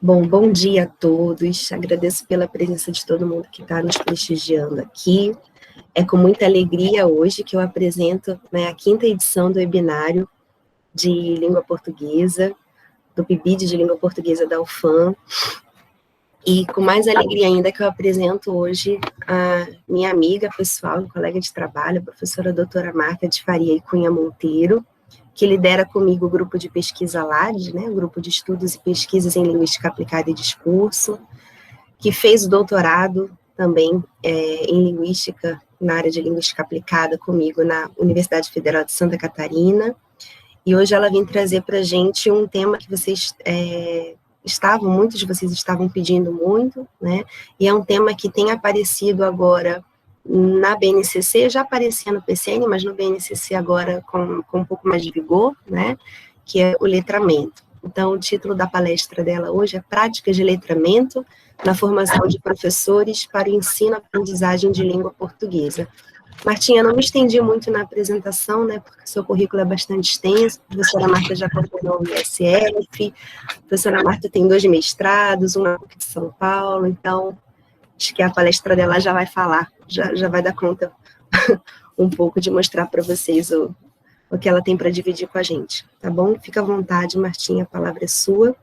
Bom dia a todos. Agradeço pela presença de todo mundo que está nos prestigiando aqui. É com muita alegria hoje que eu apresento, a quinta edição do webinário de língua portuguesa, do PIBID de língua portuguesa da UFAM. E com mais alegria ainda que eu apresento hoje a minha amiga pessoal, colega de trabalho, a professora doutora Marta de Faria e Cunha Monteiro, que lidera comigo o grupo de pesquisa LAD, o grupo de estudos e pesquisas em linguística aplicada e discurso, que fez o doutorado também em linguística, na área de linguística aplicada comigo na Universidade Federal de Santa Catarina, e hoje ela vem trazer para a gente um tema que vocês muitos de vocês estavam pedindo muito, e é um tema que tem aparecido agora na BNCC, já aparecia no PCN, mas no BNCC agora com um pouco mais de vigor, que é o letramento. Então, o título da palestra dela hoje é Práticas de Letramento na Formação de Professores para o Ensino e Aprendizagem de Língua Portuguesa. Martinha, não me estendi muito na apresentação, porque seu currículo é bastante extenso, a professora Marta já acompanhou o ISF, a professora Marta tem 2 mestrados, um na PUC de São Paulo, então acho que a palestra dela já vai falar, já vai dar conta um pouco de mostrar para vocês o que ela tem para dividir com a gente, tá bom? Fica à vontade, Martinha, a palavra é sua.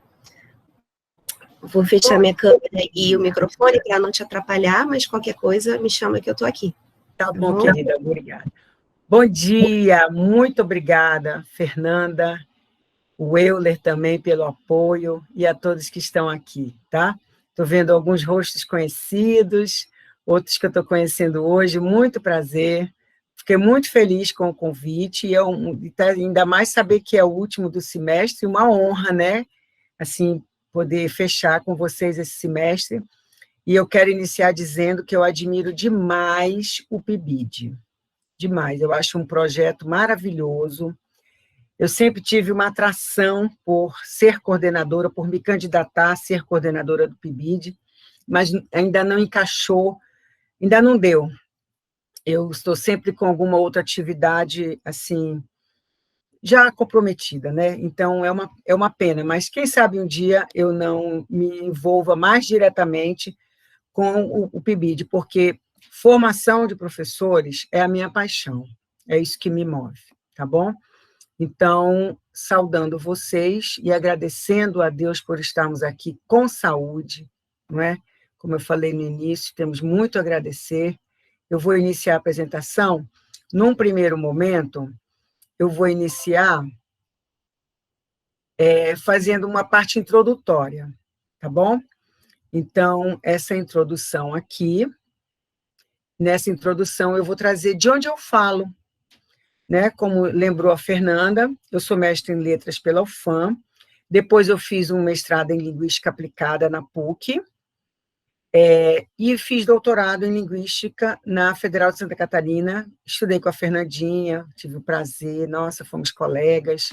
Vou fechar minha câmera e o microfone para não te atrapalhar, mas qualquer coisa me chama que eu estou aqui. Tá bom, querida, obrigada. Bom dia, muito obrigada, Fernanda, o Euler também pelo apoio e a todos que estão aqui, tá? Estou vendo alguns rostos conhecidos, outros que eu estou conhecendo hoje, muito prazer. Fiquei muito feliz com o convite, e ainda mais saber que é o último do semestre, uma honra, assim, poder fechar com vocês esse semestre. E eu quero iniciar dizendo que eu admiro demais o PIBID, demais. Eu acho um projeto maravilhoso. Eu sempre tive uma atração por ser coordenadora, por me candidatar a ser coordenadora do PIBID, mas ainda não encaixou, ainda não deu. Eu estou sempre com alguma outra atividade, assim, já comprometida, Então, é uma pena, mas quem sabe um dia eu não me envolva mais diretamente com o PIBID, porque formação de professores é a minha paixão, é isso que me move, tá bom? Então, saudando vocês e agradecendo a Deus por estarmos aqui com saúde, Como eu falei no início, temos muito a agradecer. Eu vou iniciar a apresentação. Num primeiro momento, eu vou iniciar fazendo uma parte introdutória, tá bom? Então, essa introdução aqui, nessa introdução eu vou trazer de onde eu falo, Como lembrou a Fernanda, eu sou mestre em letras pela UFAM, depois eu fiz um mestrado em linguística aplicada na PUC, e fiz doutorado em linguística na Federal de Santa Catarina, estudei com a Fernandinha, tive o prazer, nossa, fomos colegas,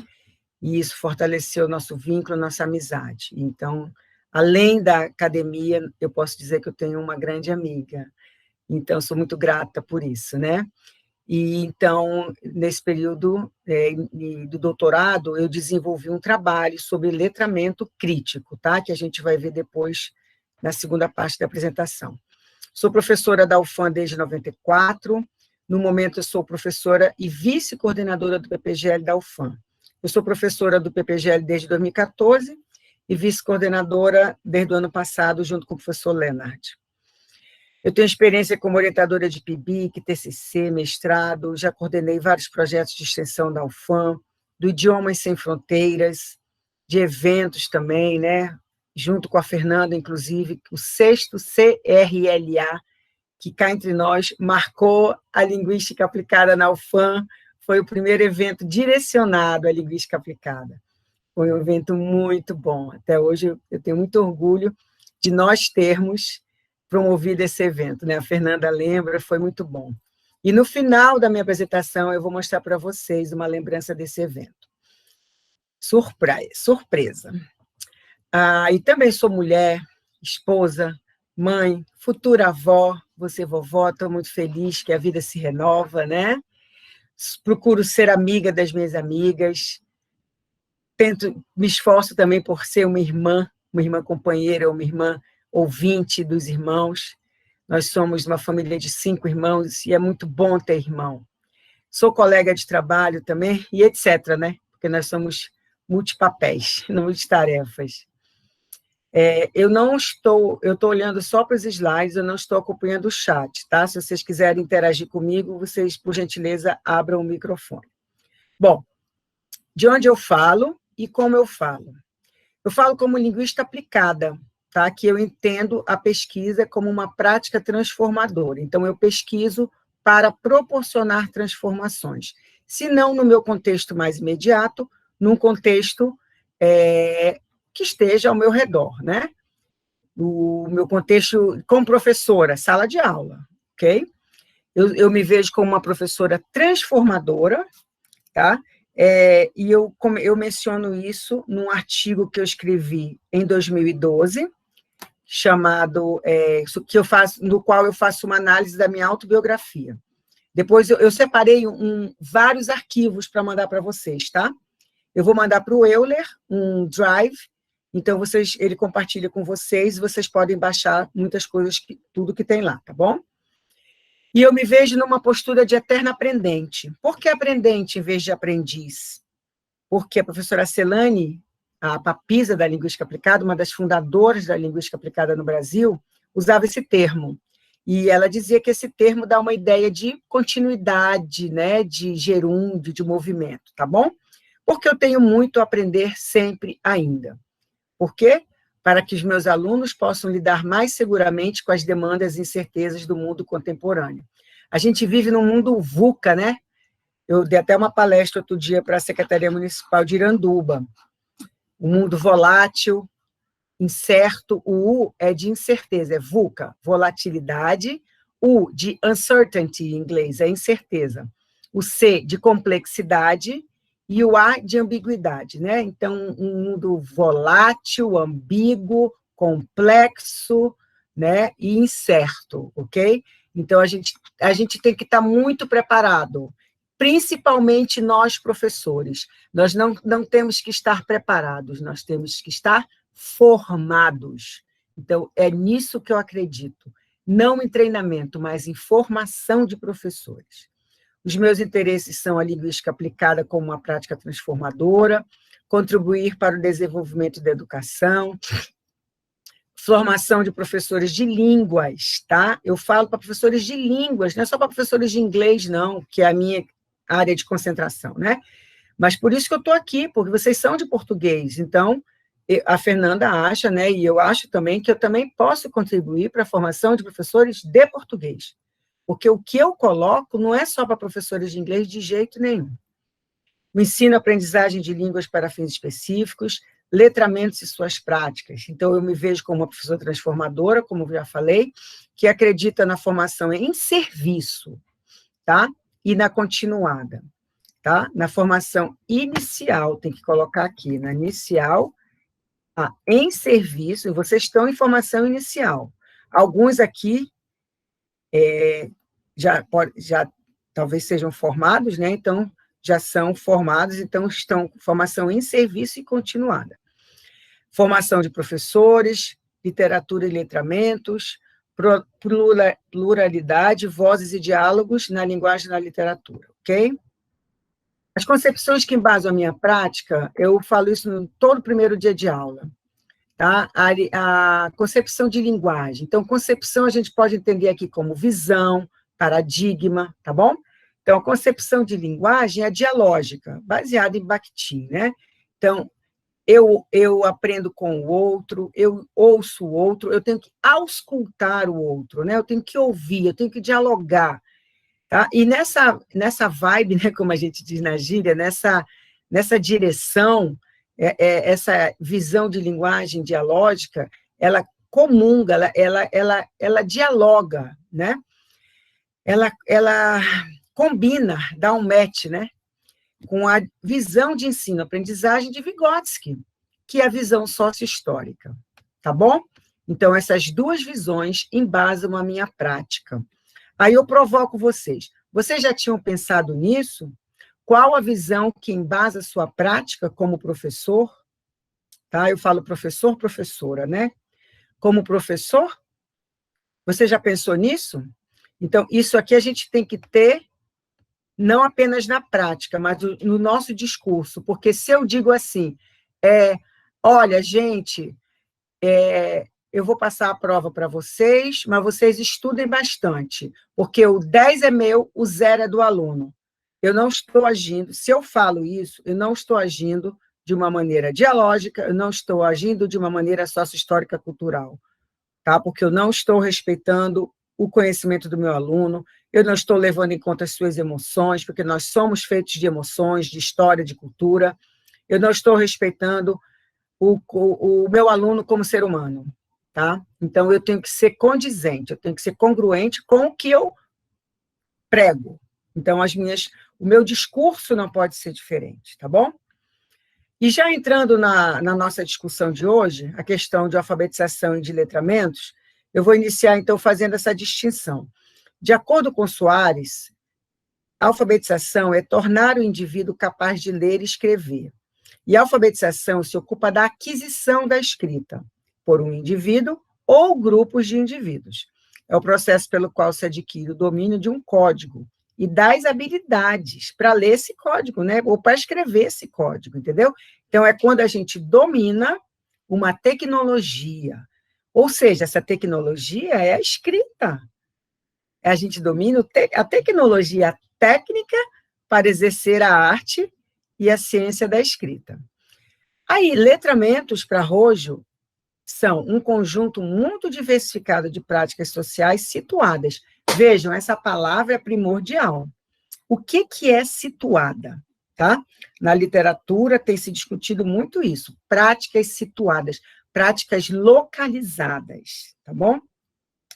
e isso fortaleceu o nosso vínculo, nossa amizade. Então, além da academia, eu posso dizer que eu tenho uma grande amiga, então sou muito grata por isso, E, então, nesse período do doutorado, eu desenvolvi um trabalho sobre letramento crítico, tá? Que a gente vai ver depois na segunda parte da apresentação. Sou professora da UFAM desde 94, no momento eu sou professora e vice-coordenadora do PPGL da UFAM. Eu sou professora do PPGL desde 2014 e vice-coordenadora desde o ano passado, junto com o professor Leonard. Eu tenho experiência como orientadora de PIBIC, TCC, mestrado, já coordenei vários projetos de extensão da UFAM, do Idiomas Sem Fronteiras, de eventos também, Junto com a Fernanda, inclusive, o 6º CRLA, que cá entre nós marcou a linguística aplicada na UFAM, foi o primeiro evento direcionado à linguística aplicada. Foi um evento muito bom. Até hoje eu tenho muito orgulho de nós termos promovido esse evento, A Fernanda lembra, foi muito bom. E no final da minha apresentação, eu vou mostrar para vocês uma lembrança desse evento. Surpresa. E também sou mulher, esposa, mãe, futura avó, você vovó, estou muito feliz que a vida se renova, Procuro ser amiga das minhas amigas, me esforço também por ser uma irmã uma irmã companheira, uma irmã ouvinte dos irmãos. Nós somos uma família de 5 irmãos e é muito bom ter irmão. Sou colega de trabalho também, e etc., né? Porque nós somos multipapéis, multitarefas. Eu estou olhando só para os slides, eu não estou acompanhando o chat, tá? Se vocês quiserem interagir comigo, vocês, por gentileza, abram o microfone. Bom, de onde eu falo e como eu falo? Eu falo como linguista aplicada, tá? Que eu entendo a pesquisa como uma prática transformadora. Então, eu pesquiso para proporcionar transformações. Se não no meu contexto mais imediato, num contexto que esteja ao meu redor, né? O meu contexto como professora, sala de aula, ok? Eu me vejo como uma professora transformadora, tá? E eu menciono isso num artigo que eu escrevi em 2012, chamado, no qual eu faço uma análise da minha autobiografia. Depois eu separei vários arquivos para mandar para vocês, tá? Eu vou mandar para o Euler um drive, então ele compartilha com vocês, e vocês podem baixar muitas coisas, tudo que tem lá, tá bom? E eu me vejo numa postura de eterna aprendente. Por que aprendente em vez de aprendiz? Porque a professora Celane, a papisa da linguística aplicada, uma das fundadoras da linguística aplicada no Brasil, usava esse termo. E ela dizia que esse termo dá uma ideia de continuidade, né, de gerúndio, de movimento, tá bom? Porque eu tenho muito a aprender sempre ainda. Por quê? Para que os meus alunos possam lidar mais seguramente com as demandas e incertezas do mundo contemporâneo. A gente vive num mundo VUCA, né? Eu dei até uma palestra outro dia para a Secretaria Municipal de Iranduba. Um mundo volátil, incerto, o U é de incerteza, é VUCA, volatilidade, U de uncertainty em inglês, é incerteza, o C de complexidade e o A de ambiguidade, né? Então, um mundo volátil, ambíguo, complexo, né? E incerto, ok? Então, a gente tem que estar muito preparado, principalmente nós, professores. Nós não temos que estar preparados, nós temos que estar formados. Então, é nisso que eu acredito. Não em treinamento, mas em formação de professores. Os meus interesses são a linguística aplicada como uma prática transformadora, contribuir para o desenvolvimento da educação, formação de professores de línguas, tá? Eu falo para professores de línguas, não é só para professores de inglês, não, que é a minha área de concentração, né? Mas por isso que eu estou aqui, porque vocês são de português, então a Fernanda acha, né, e eu acho também que eu também posso contribuir para a formação de professores de português, porque o que eu coloco não é só para professores de inglês de jeito nenhum. O ensino e aprendizagem de línguas para fins específicos, letramentos e suas práticas. Então, eu me vejo como uma professora transformadora, como já falei, que acredita na formação em serviço, tá? E na continuada, tá? Na formação inicial, tem que colocar aqui, na inicial, em serviço, e vocês estão em formação inicial. Alguns aqui já talvez sejam formados, né? Então, já são formados, então estão com formação em serviço e continuada. Formação de professores, literatura e letramentos, pluralidade, vozes e diálogos na linguagem da literatura, ok? As concepções que embasam a minha prática, eu falo isso em todo primeiro dia de aula, tá? A concepção de linguagem. Então, concepção a gente pode entender aqui como visão, paradigma, tá bom? Então, a concepção de linguagem é dialógica, baseada em Bakhtin, né? Então, eu aprendo com o outro, eu ouço o outro, eu tenho que auscultar o outro, né? Eu tenho que ouvir, eu tenho que dialogar, tá? E nessa vibe, né, como a gente diz na gíria, nessa direção, essa visão de linguagem dialógica, ela comunga, ela dialoga, né? Ela combina, dá um match, né? Com a visão de ensino-aprendizagem de Vygotsky, que é a visão sócio-histórica, tá bom? Então, essas duas visões embasam a minha prática. Aí eu provoco vocês. Vocês já tinham pensado nisso? Qual a visão que embasa a sua prática como professor? tá? Eu falo professor, professora, né? Como professor, você já pensou nisso? Então, isso aqui a gente tem que ter não apenas na prática, mas no nosso discurso, porque se eu digo assim, olha, gente, eu vou passar a prova para vocês, mas vocês estudem bastante, porque o 10 é meu, o 0 é do aluno. Eu não estou agindo, se eu falo isso, eu não estou agindo de uma maneira dialógica, eu não estou agindo de uma maneira sócio-histórica cultural, tá? Porque eu não estou respeitando o conhecimento do meu aluno, eu não estou levando em conta as suas emoções, porque nós somos feitos de emoções, de história, de cultura, eu não estou respeitando o meu aluno como ser humano, tá? Então, eu tenho que ser condizente, eu tenho que ser congruente com o que eu prego. Então, o meu discurso não pode ser diferente, tá bom? E já entrando na nossa discussão de hoje, a questão de alfabetização e de letramentos, eu vou iniciar, então, fazendo essa distinção. De acordo com Soares, a alfabetização é tornar o indivíduo capaz de ler e escrever. E a alfabetização se ocupa da aquisição da escrita por um indivíduo ou grupos de indivíduos. É o processo pelo qual se adquire o domínio de um código e das habilidades para ler esse código, né? Ou para escrever esse código, entendeu? Então, é quando a gente domina uma tecnologia. Ou seja, essa tecnologia é a escrita. A gente domina a tecnologia técnica para exercer a arte e a ciência da escrita. Aí, letramentos para Rojo são um conjunto muito diversificado de práticas sociais situadas. Vejam, essa palavra é primordial. O que é situada? Tá? Na literatura tem se discutido muito isso, práticas situadas, práticas localizadas, tá bom?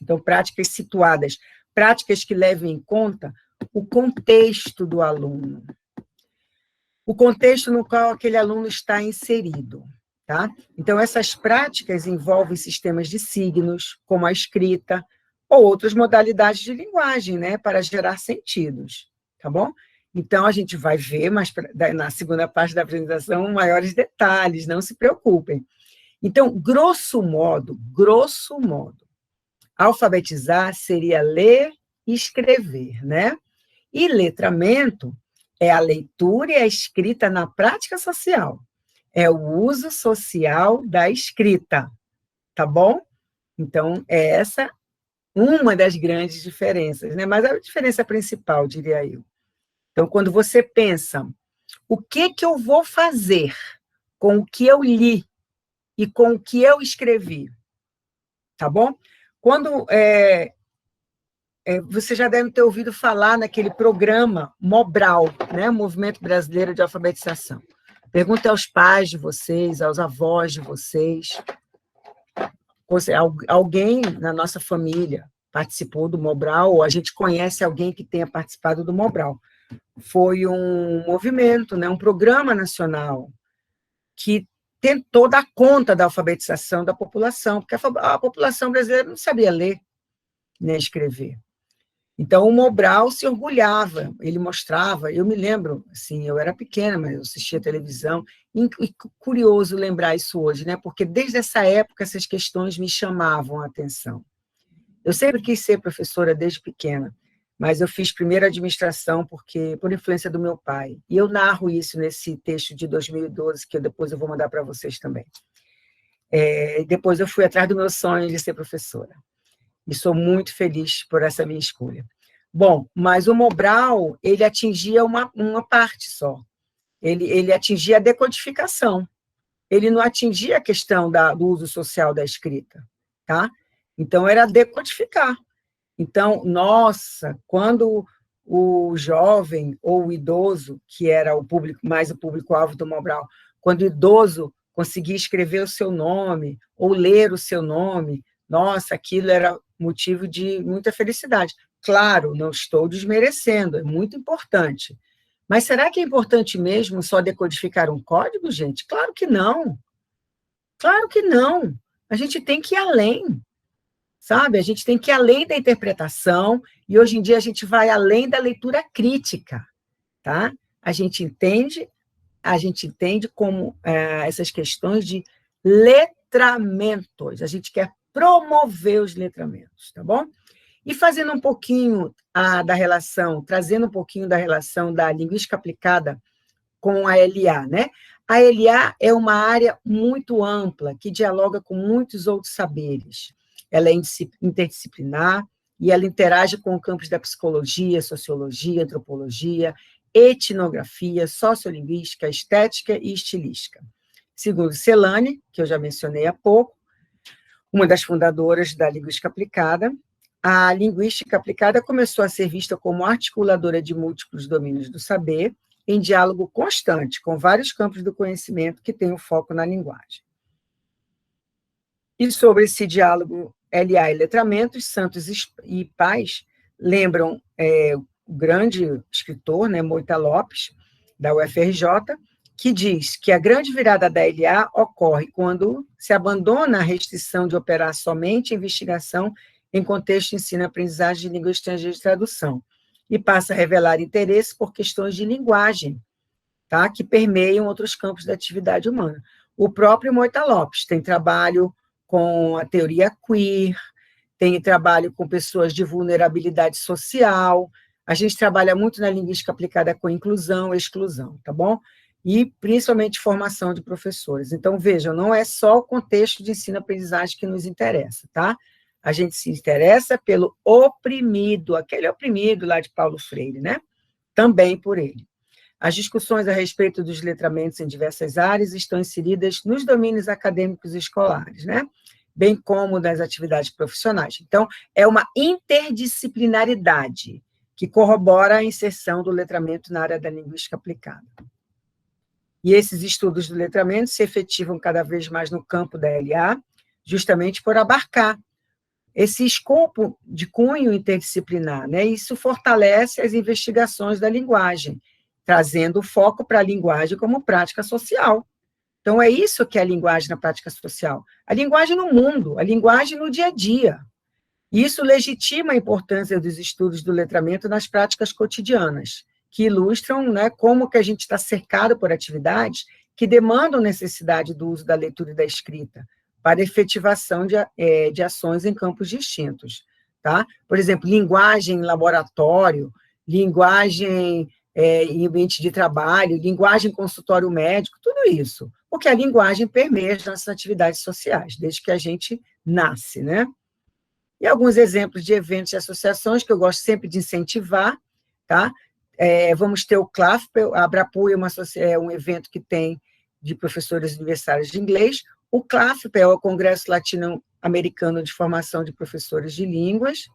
Então, práticas situadas, práticas que levem em conta o contexto do aluno, o contexto no qual aquele aluno está inserido, tá? Então, essas práticas envolvem sistemas de signos, como a escrita, ou outras modalidades de linguagem, né, para gerar sentidos, tá bom? Então, a gente vai ver, mas na segunda parte da apresentação, maiores detalhes, não se preocupem. Então, grosso modo, alfabetizar seria ler e escrever, né? E letramento é a leitura e a escrita na prática social. É o uso social da escrita, tá bom? Então, é essa uma das grandes diferenças, né? Mas a diferença principal, diria eu. Então, quando você pensa, o que eu vou fazer com o que eu li e com o que eu escrevi, tá bom? Quando você já deve ter ouvido falar naquele programa Mobral, né? Movimento Brasileiro de Alfabetização. Pergunte aos pais de vocês, aos avós de vocês. Alguém na nossa família participou do Mobral, ou a gente conhece alguém que tenha participado do Mobral. Foi um movimento, né? Um programa nacional que tentou dar conta da alfabetização da população, porque a população brasileira não sabia ler nem escrever. Então, o Mobral se orgulhava, ele mostrava, eu me lembro, assim, eu era pequena, mas eu assistia televisão, e curioso lembrar isso hoje, né? Porque desde essa época essas questões me chamavam a atenção. Eu sempre quis ser professora desde pequena, mas eu fiz primeiro administração por influência do meu pai. E eu narro isso nesse texto de 2012, que depois eu vou mandar para vocês também. Depois eu fui atrás do meu sonho de ser professora. E sou muito feliz por essa minha escolha. Bom, mas o Mobral, ele atingia uma parte só. Ele atingia a decodificação. Ele não atingia a questão do uso social da escrita, tá? Então, era decodificar. Então, nossa, quando o jovem ou o idoso, que era o público-alvo do Mobral, quando o idoso conseguia escrever o seu nome ou ler o seu nome, nossa, aquilo era motivo de muita felicidade. Claro, não estou desmerecendo, é muito importante. Mas será que é importante mesmo só decodificar um código, gente? Claro que não. Claro que não. A gente tem que ir além, sabe? A gente tem que ir além da interpretação, e hoje em dia a gente vai além da leitura crítica, tá? A gente entende como essas questões de letramentos. A gente quer promover os letramentos, tá bom? E fazendo um pouquinho da relação, trazendo um pouquinho da relação da linguística aplicada com a LA, né? A LA é uma área muito ampla, que dialoga com muitos outros saberes. Ela é interdisciplinar e ela interage com o campos da psicologia, sociologia, antropologia, etnografia, sociolinguística, estética e estilística. Segundo Celane, que eu já mencionei há pouco, uma das fundadoras da linguística aplicada, a linguística aplicada começou a ser vista como articuladora de múltiplos domínios do saber, em diálogo constante com vários campos do conhecimento que têm o foco na linguagem. E sobre esse diálogo LA e letramentos, Santos e Paz lembram o grande escritor, né, Moita Lopes, da UFRJ, que diz que a grande virada da LA ocorre quando se abandona a restrição de operar somente investigação em contexto de ensino e aprendizagem de língua estrangeira de tradução, e passa a revelar interesse por questões de linguagem, tá, que permeiam outros campos da atividade humana. O próprio Moita Lopes tem trabalho com a teoria queer, tem trabalho com pessoas de vulnerabilidade social, a gente trabalha muito na linguística aplicada com inclusão e exclusão, tá bom? E principalmente formação de professores. Então, vejam, não é só o contexto de ensino-aprendizagem que nos interessa, tá? A gente se interessa pelo oprimido, aquele oprimido lá de Paulo Freire, né? Também por ele. As discussões a respeito dos letramentos em diversas áreas estão inseridas nos domínios acadêmicos e escolares, né? Bem como nas atividades profissionais. Então, é uma interdisciplinaridade que corrobora a inserção do letramento na área da linguística aplicada. E esses estudos do letramento se efetivam cada vez mais no campo da LA, justamente por abarcar esse escopo de cunho interdisciplinar, né? Isso fortalece as investigações da linguagem, trazendo foco para a linguagem como prática social. Então, é isso que é a linguagem na prática social. A linguagem no mundo, a linguagem no dia a dia. Isso legitima a importância dos estudos do letramento nas práticas cotidianas, que ilustram, né, como que a gente está cercado por atividades que demandam necessidade do uso da leitura e da escrita, para efetivação de ações em campos distintos. Tá? Por exemplo, linguagem em laboratório, linguagem em ambiente de trabalho, linguagem em consultório médico, tudo isso. Porque a linguagem permeia as nossas atividades sociais, desde que a gente nasce, né? E alguns exemplos de eventos e associações que eu gosto sempre de incentivar, tá? Vamos ter o CLAFPEL, a Abrapu é um evento que tem de professores universitários de inglês. O CLAFPEL é o Congresso Latino-Americano de Formação de Professores de Línguas.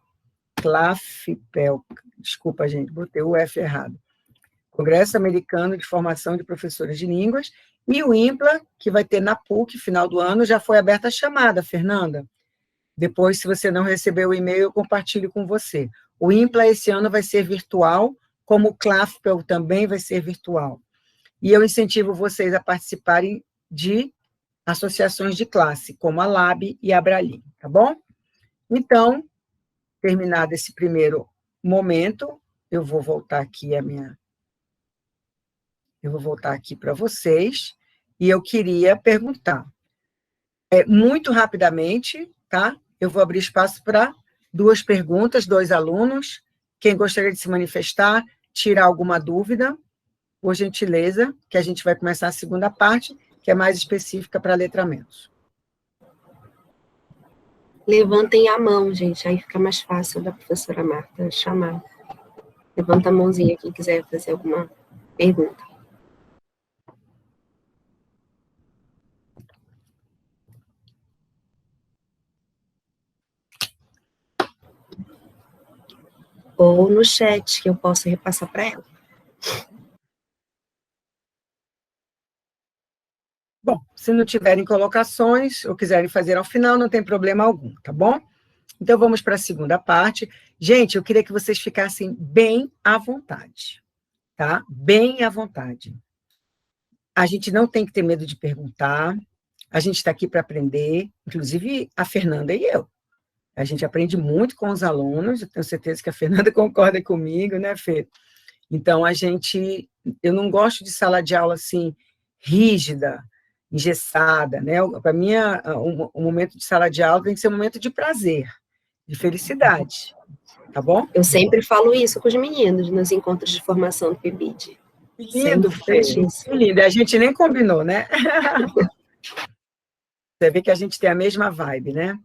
CLAFPEL, desculpa, gente, botei o F errado. Congresso Americano de Formação de Professores de Línguas. E o IMPLA, que vai ter na PUC, final do ano, já foi aberta a chamada, Fernanda. Depois, se você não recebeu o e-mail, eu compartilho com você. O IMPLA esse ano vai ser virtual, como o CLAFPEL também vai ser virtual. E eu incentivo vocês a participarem de associações de classe, como a LAB e a Abralim, tá bom? Então, terminado esse primeiro momento, eu vou voltar aqui para vocês, e eu queria perguntar, muito rapidamente, tá? Eu vou abrir espaço para 2 perguntas, 2 alunos. Quem gostaria de se manifestar, tirar alguma dúvida, por gentileza, que a gente vai começar a segunda parte, que é mais específica para letramentos. Levantem a mão, gente, aí fica mais fácil da professora Marta chamar. Levanta a mãozinha quem quiser fazer alguma pergunta. Ou no chat, que eu posso repassar para ela. Bom, se não tiverem colocações ou quiserem fazer ao final, não tem problema algum, tá bom? Então, vamos para a segunda parte. Gente, eu queria que vocês ficassem bem à vontade, tá? Bem à vontade. A gente não tem que ter medo de perguntar, a gente está aqui para aprender, inclusive a Fernanda e eu. A gente aprende muito com os alunos, eu tenho certeza que a Fernanda concorda comigo, né, Fê? Então, eu não gosto de sala de aula, assim, rígida, engessada, né? Para mim, o momento de sala de aula tem que ser um momento de prazer, de felicidade, tá bom? Eu sempre falo isso com os meninos nos encontros de formação do PIBID. Que lindo, Sempre Fê, que lindo. A gente nem combinou, né? Você vê que a gente tem a mesma vibe, né?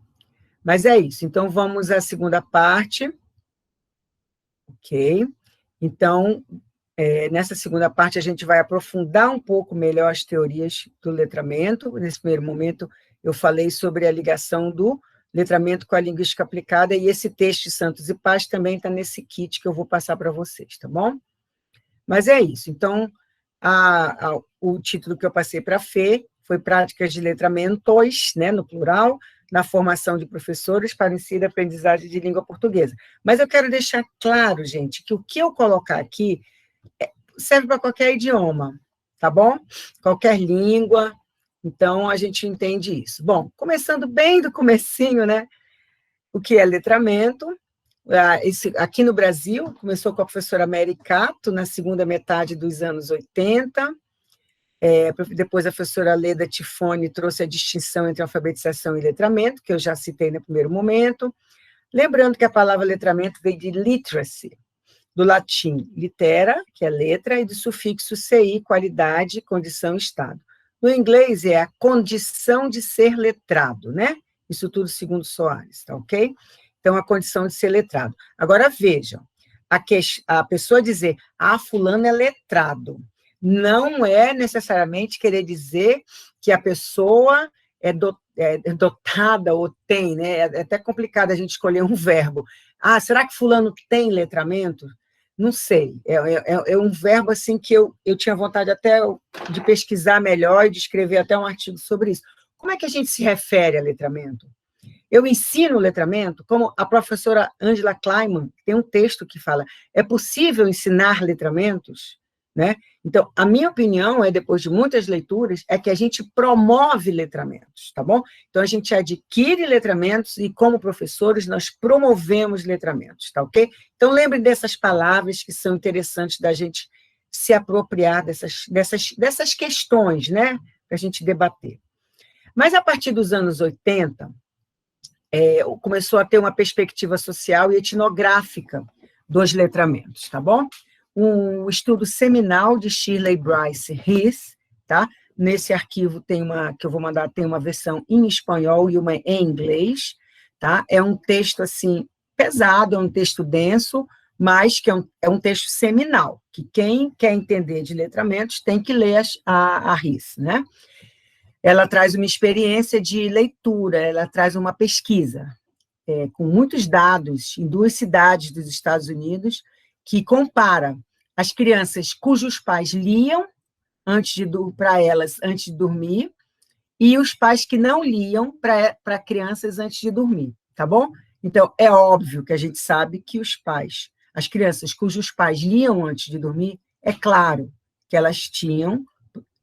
Mas é isso. Então, vamos à segunda parte. Ok? Então, nessa segunda parte, a gente vai aprofundar um pouco melhor as teorias do letramento. Nesse primeiro momento, eu falei sobre a ligação do letramento com a linguística aplicada, e esse texto de Santos e Paz também está nesse kit que eu vou passar para vocês, tá bom? Mas é isso. Então, o título que eu passei para a Fê foi Práticas de Letramentos, né, no plural, na formação de professores para ensino e aprendizagem de língua portuguesa. Mas eu quero deixar claro, gente, que o que eu colocar aqui serve para qualquer idioma, tá bom? Qualquer língua, então a gente entende isso. Bom, começando bem do comecinho, né? O que é letramento? Aqui no Brasil, começou com a professora Mary Cato, na segunda metade dos anos 80, depois a professora Leda Tifone trouxe a distinção entre alfabetização e letramento, que eu já citei no primeiro momento, lembrando que a palavra letramento veio de literacy, do latim litera, que é letra, e do sufixo ci, qualidade, condição, estado. No inglês é a condição de ser letrado, né? Isso tudo segundo Soares, tá ok? Então, a condição de ser letrado. Agora, vejam, a pessoa dizer, fulano é letrado, não é necessariamente querer dizer que a pessoa é dotada ou tem, né? É até complicado a gente escolher um verbo. Será que fulano tem letramento? Não sei, é um verbo assim que eu tinha vontade até de pesquisar melhor e de escrever até um artigo sobre isso. Como é que a gente se refere a letramento? Eu ensino letramento, como a professora Angela Kleiman tem um texto que fala, é possível ensinar letramentos? Né? Então, a minha opinião, depois de muitas leituras, é que a gente promove letramentos, tá bom? Então, a gente adquire letramentos e, como professores, nós promovemos letramentos, tá ok? Então, lembre dessas palavras que são interessantes da gente se apropriar dessas questões, né? Para a gente debater. Mas, a partir dos anos 80, começou a ter uma perspectiva social e etnográfica dos letramentos, tá bom? Um estudo seminal de Shirley Bryce Heath, tá? Nesse arquivo que eu vou mandar, tem uma versão em espanhol e uma em inglês, tá? É um texto, assim, pesado, é um texto denso, mas que é um texto seminal, que quem quer entender de letramentos tem que ler a Heath, né? Ela traz uma experiência de leitura, ela traz uma pesquisa, com muitos dados em 2 cidades dos Estados Unidos, que compara as crianças cujos pais liam para elas antes de dormir e os pais que não liam para crianças antes de dormir, tá bom? Então, é óbvio que a gente sabe que as crianças cujos pais liam antes de dormir, é claro que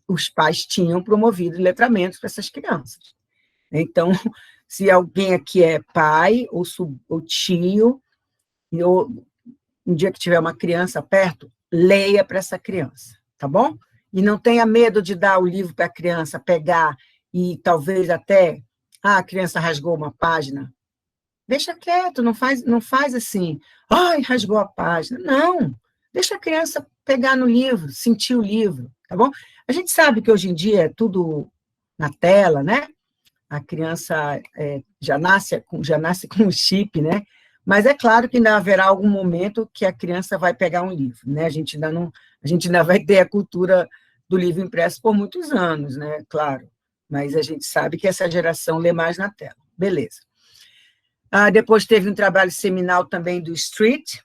os pais tinham promovido letramentos para essas crianças. Então, se alguém aqui é pai ou tio, ou um dia que tiver uma criança perto, leia para essa criança, tá bom? E não tenha medo de dar o livro para a criança pegar e talvez até, a criança rasgou uma página. Deixa quieto, não faz assim, rasgou a página. Não, deixa a criança pegar no livro, sentir o livro, tá bom? A gente sabe que hoje em dia é tudo na tela, né? A criança já nasce com um chip, né? Mas é claro que ainda haverá algum momento que a criança vai pegar um livro, né? A gente ainda vai ter a cultura do livro impresso por muitos anos, né? Claro, mas a gente sabe que essa geração lê mais na tela. Beleza. Depois teve um trabalho seminal também do Street,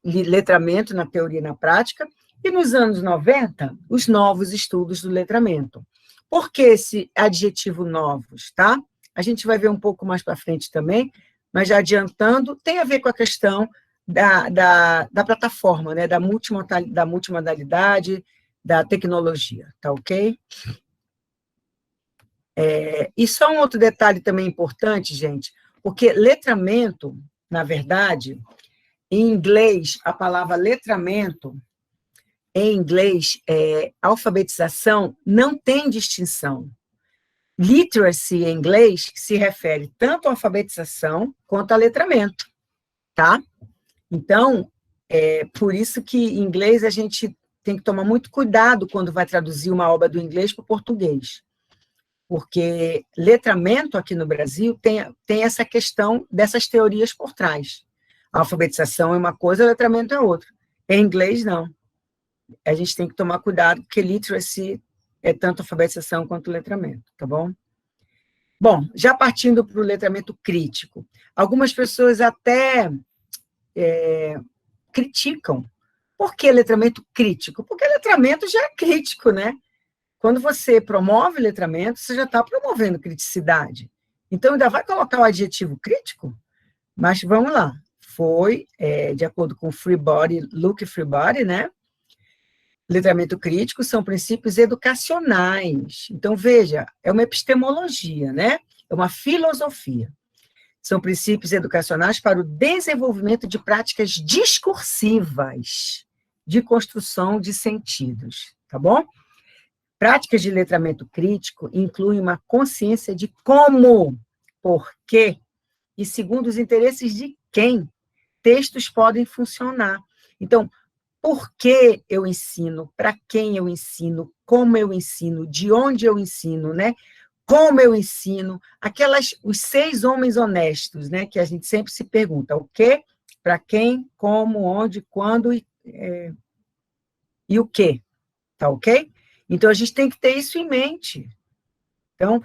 letramento na teoria e na prática, e nos anos 90, os novos estudos do letramento. Por que esse adjetivo novos, tá? A gente vai ver um pouco mais para frente também, mas já adiantando, tem a ver com a questão da plataforma, né? da multimodalidade, da tecnologia, tá ok? E só um outro detalhe também importante, gente, porque letramento, na verdade, em inglês, a palavra letramento em inglês, alfabetização não tem distinção. Literacy, em inglês, se refere tanto à alfabetização quanto a letramento, tá? Então, por isso que em inglês a gente tem que tomar muito cuidado quando vai traduzir uma obra do inglês para o português, porque letramento aqui no Brasil tem essa questão dessas teorias por trás. A alfabetização é uma coisa, o letramento é outra. Em inglês, não. A gente tem que tomar cuidado, porque literacy é tanto alfabetização quanto letramento, tá bom? Bom, já partindo para o letramento crítico, algumas pessoas até criticam. Por que letramento crítico? Porque letramento já é crítico, né? Quando você promove letramento, você já está promovendo criticidade. Então, ainda vai colocar o adjetivo crítico? Mas vamos lá. Foi, de acordo com Luke Freebody, né? Letramento crítico são princípios educacionais. Então, veja, é uma epistemologia, né? É uma filosofia. São princípios educacionais para o desenvolvimento de práticas discursivas de construção de sentidos, tá bom? Práticas de letramento crítico incluem uma consciência de como, por quê e segundo os interesses de quem textos podem funcionar. Então, por que eu ensino, para quem eu ensino, como eu ensino, de onde eu ensino, né? Como eu ensino, os 6 homens honestos, né? Que a gente sempre se pergunta, o quê, para quem, como, onde, quando e o quê, tá ok? Então, a gente tem que ter isso em mente. Então,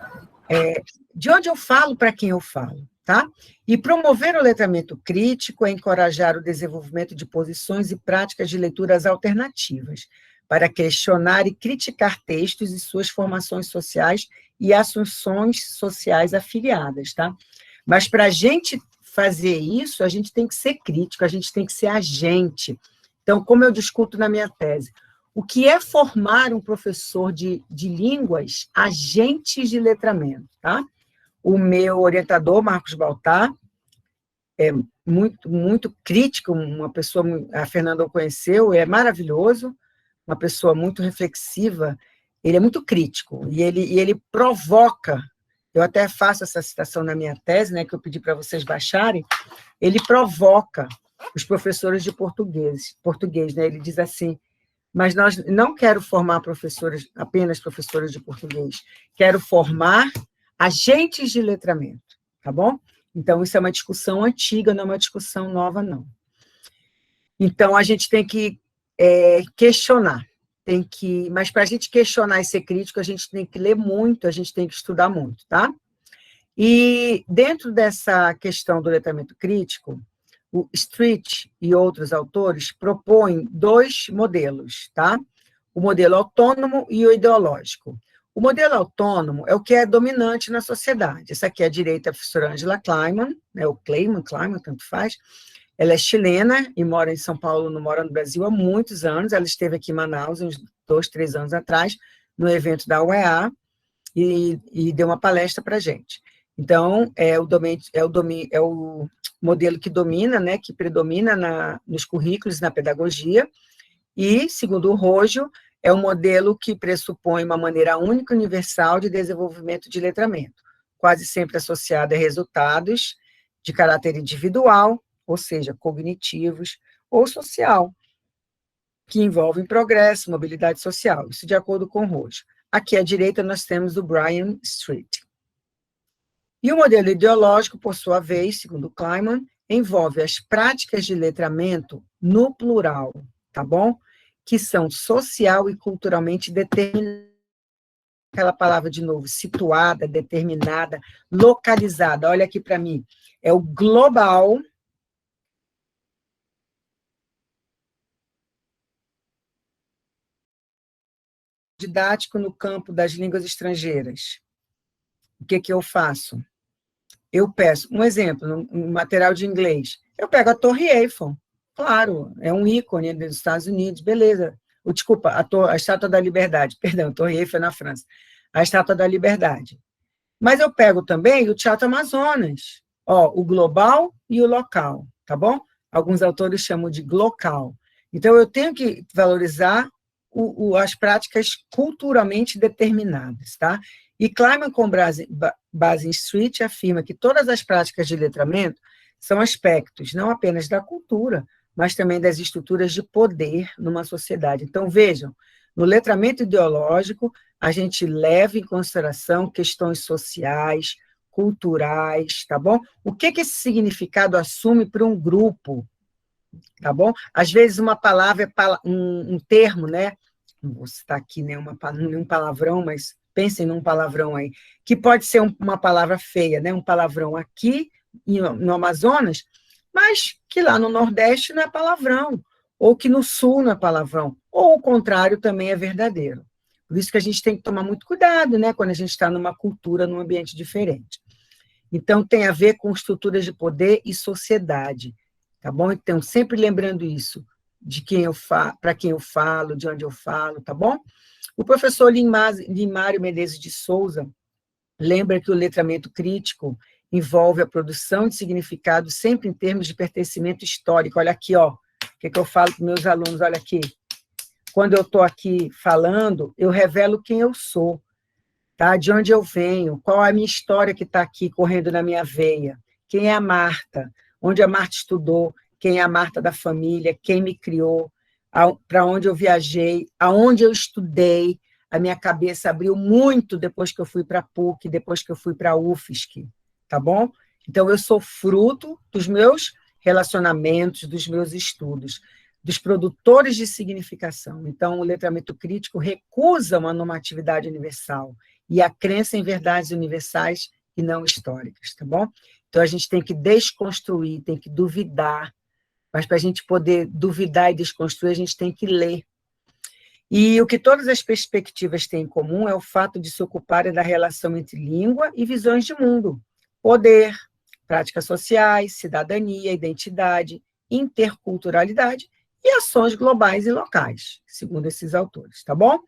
de onde eu falo, para quem eu falo, tá? E promover o letramento crítico é encorajar o desenvolvimento de posições e práticas de leituras alternativas, para questionar e criticar textos e suas formações sociais e assunções sociais afiliadas, tá? Mas para a gente fazer isso, a gente tem que ser crítico, a gente tem que ser agente. Então, como eu discuto na minha tese, o que é formar um professor de línguas agentes de letramento, tá? O meu orientador, Marcos Baltar, é muito, muito crítico, uma pessoa, a Fernanda o conheceu, é maravilhoso, uma pessoa muito reflexiva, ele é muito crítico, e ele provoca, eu até faço essa citação na minha tese, né, que eu pedi para vocês baixarem, ele provoca os professores de português, né, ele diz assim, mas nós não quero formar apenas professores de português, quero formar agentes de letramento, tá bom? Então, isso é uma discussão antiga, não é uma discussão nova, não. Então, a gente tem que questionar, mas para a gente questionar e ser crítico, a gente tem que ler muito, a gente tem que estudar muito, tá? E dentro dessa questão do letramento crítico, o Street e outros autores propõem 2 modelos, tá? O modelo autônomo e o ideológico. O modelo autônomo é o que é dominante na sociedade. Essa aqui é a direita, a professora Angela Kleiman, né, ou Kleiman, tanto faz. Ela é chilena e mora em São Paulo, não mora no Brasil há muitos anos. Ela esteve aqui em Manaus, uns 2, 3 anos atrás, no evento da UEA, e deu uma palestra para a gente. Então, é o modelo que domina, né, que predomina nos currículos, na pedagogia, e, segundo o Rojo, é um modelo que pressupõe uma maneira única e universal de desenvolvimento de letramento, quase sempre associada a resultados de caráter individual, ou seja, cognitivos, ou social, que envolvem progresso, mobilidade social, isso de acordo com o Rojo. Aqui à direita nós temos o Brian Street. E o modelo ideológico, por sua vez, segundo Kleiman, envolve as práticas de letramento no plural, tá bom? Que são social e culturalmente determinadas. Aquela palavra, de novo, situada, determinada, localizada. Olha aqui para mim. É o global. Didático no campo das línguas estrangeiras. O que eu faço? Eu peço, um exemplo, no material de inglês, eu pego a Torre Eiffel, claro, é um ícone dos Estados Unidos, beleza. Desculpa, a Estátua da Liberdade, perdão, Torre Eiffel é na França, a Estátua da Liberdade. Mas eu pego também o Teatro Amazonas, o global e o local, tá bom? Alguns autores chamam de glocal. Então, eu tenho que valorizar as práticas culturalmente determinadas, tá? E Kleiman, com base em Street, afirma que todas as práticas de letramento são aspectos não apenas da cultura, mas também das estruturas de poder numa sociedade. Então, vejam, no letramento ideológico, a gente leva em consideração questões sociais, culturais, tá bom? O que esse significado assume para um grupo, tá bom? Às vezes uma palavra é um termo, né? Não vou citar aqui nenhum palavrão, mas pensem num palavrão aí, que pode ser uma palavra feia, né? Um palavrão aqui no Amazonas, mas que lá no Nordeste não é palavrão, ou que no Sul não é palavrão, ou o contrário também é verdadeiro. Por isso que a gente tem que tomar muito cuidado, né? Quando a gente está numa cultura, num ambiente diferente. Então, tem a ver com estruturas de poder e sociedade, tá bom? Então, sempre lembrando isso, de para quem eu falo, de onde eu falo, tá bom? O professor Limário Menezes de Souza lembra que o letramento crítico envolve a produção de significado sempre em termos de pertencimento histórico. Olha aqui, ó, o que eu falo para meus alunos, olha aqui. Quando eu estou aqui falando, eu revelo quem eu sou, tá? De onde eu venho, qual a minha história que está aqui correndo na minha veia, quem é a Marta, onde a Marta estudou, quem é a Marta da família, quem me criou, para onde eu viajei, aonde eu estudei. A minha cabeça abriu muito depois que eu fui para a PUC, depois que eu fui para a UFSC, tá bom? Então, eu sou fruto dos meus relacionamentos, dos meus estudos, dos produtores de significação. Então, o letramento crítico recusa uma normatividade universal e a crença em verdades universais e não históricas, tá bom? Então, a gente tem que desconstruir, tem que duvidar, mas para a gente poder duvidar e desconstruir, a gente tem que ler. E o que todas as perspectivas têm em comum é o fato de se ocuparem da relação entre língua e visões de mundo, poder, práticas sociais, cidadania, identidade, interculturalidade e ações globais e locais, segundo esses autores, tá bom?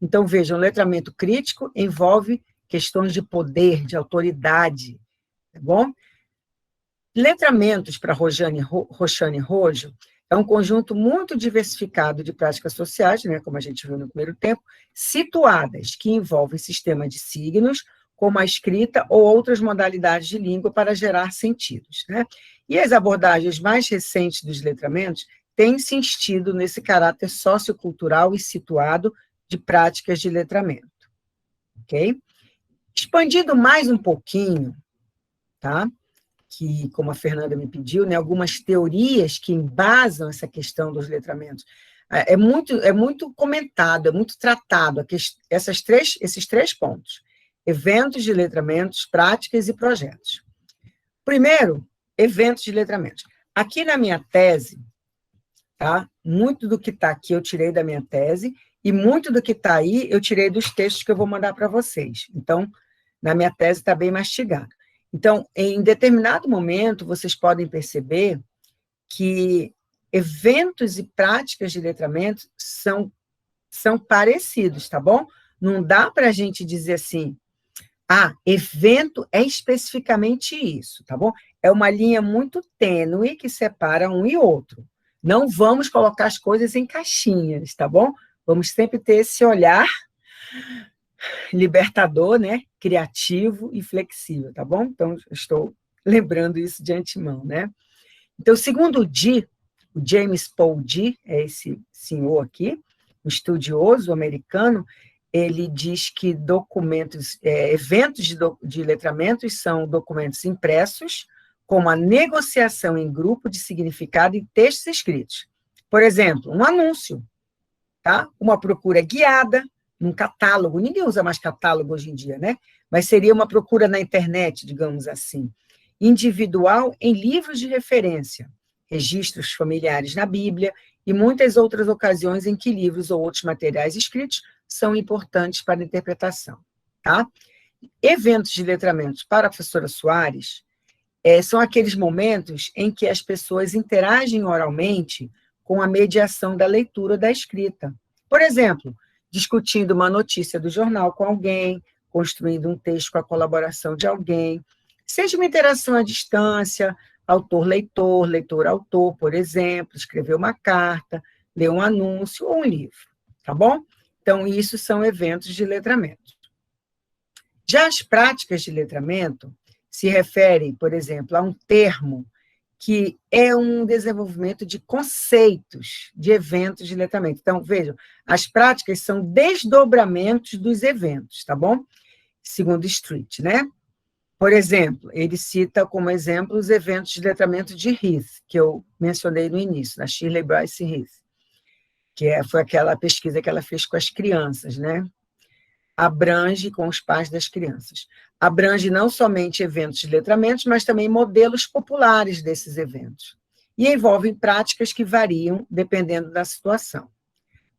Então, vejam, o letramento crítico envolve questões de poder, de autoridade, tá bom? Letramentos, para Roxane Rojo, é um conjunto muito diversificado de práticas sociais, né, como a gente viu no primeiro tempo, situadas, que envolvem sistema de signos, como a escrita ou outras modalidades de língua para gerar sentidos, né? E as abordagens mais recentes dos letramentos têm insistido nesse caráter sociocultural e situado de práticas de letramento, ok? Expandindo mais um pouquinho, tá? Que, como a Fernanda me pediu, né, algumas teorias que embasam essa questão dos letramentos. É muito comentado, é muito tratado esses três pontos: eventos de letramentos, práticas e projetos. Primeiro, eventos de letramentos. Aqui na minha tese, tá? Muito do que está aqui eu tirei da minha tese, e muito do que está aí eu tirei dos textos que eu vou mandar para vocês. Então, na minha tese está bem mastigado. Então, em determinado momento, vocês podem perceber que eventos e práticas de letramento são parecidos, tá bom? Não dá para a gente dizer assim, evento é especificamente isso, tá bom? É uma linha muito tênue que separa um e outro. Não vamos colocar as coisas em caixinhas, tá bom? Vamos sempre ter esse olhar libertador, né? Criativo e flexível, tá bom? Então, estou lembrando isso de antemão, né? Então, segundo o James Paul Dee, é esse senhor aqui, um estudioso americano, ele diz que eventos de letramentos são documentos impressos, como a negociação em grupo de significado em textos escritos. Por exemplo, um anúncio, tá? Uma procura guiada, num catálogo. Ninguém usa mais catálogo hoje em dia, né? Mas seria uma procura na internet, digamos assim. Individual em livros de referência, registros familiares na Bíblia e muitas outras ocasiões em que livros ou outros materiais escritos são importantes para a interpretação, tá? Eventos de letramentos para a professora Soares são aqueles momentos em que as pessoas interagem oralmente com a mediação da leitura ou da escrita. Por exemplo, discutindo uma notícia do jornal com alguém, construindo um texto com a colaboração de alguém, seja uma interação à distância, autor-leitor, leitor-autor, por exemplo, escrever uma carta, ler um anúncio ou um livro, tá bom? Então, isso são eventos de letramento. Já as práticas de letramento se referem, por exemplo, a um termo que é um desenvolvimento de conceitos de eventos de letramento. Então, vejam, as práticas são desdobramentos dos eventos, tá bom? Segundo Street, né? Por exemplo, ele cita como exemplo os eventos de letramento de Heath, que eu mencionei no início, da Shirley Bryce Heath, que foi aquela pesquisa que ela fez com as crianças, né? Abrange com os pais das crianças. Abrange não somente eventos de letramento, mas também modelos populares desses eventos. E envolvem práticas que variam dependendo da situação.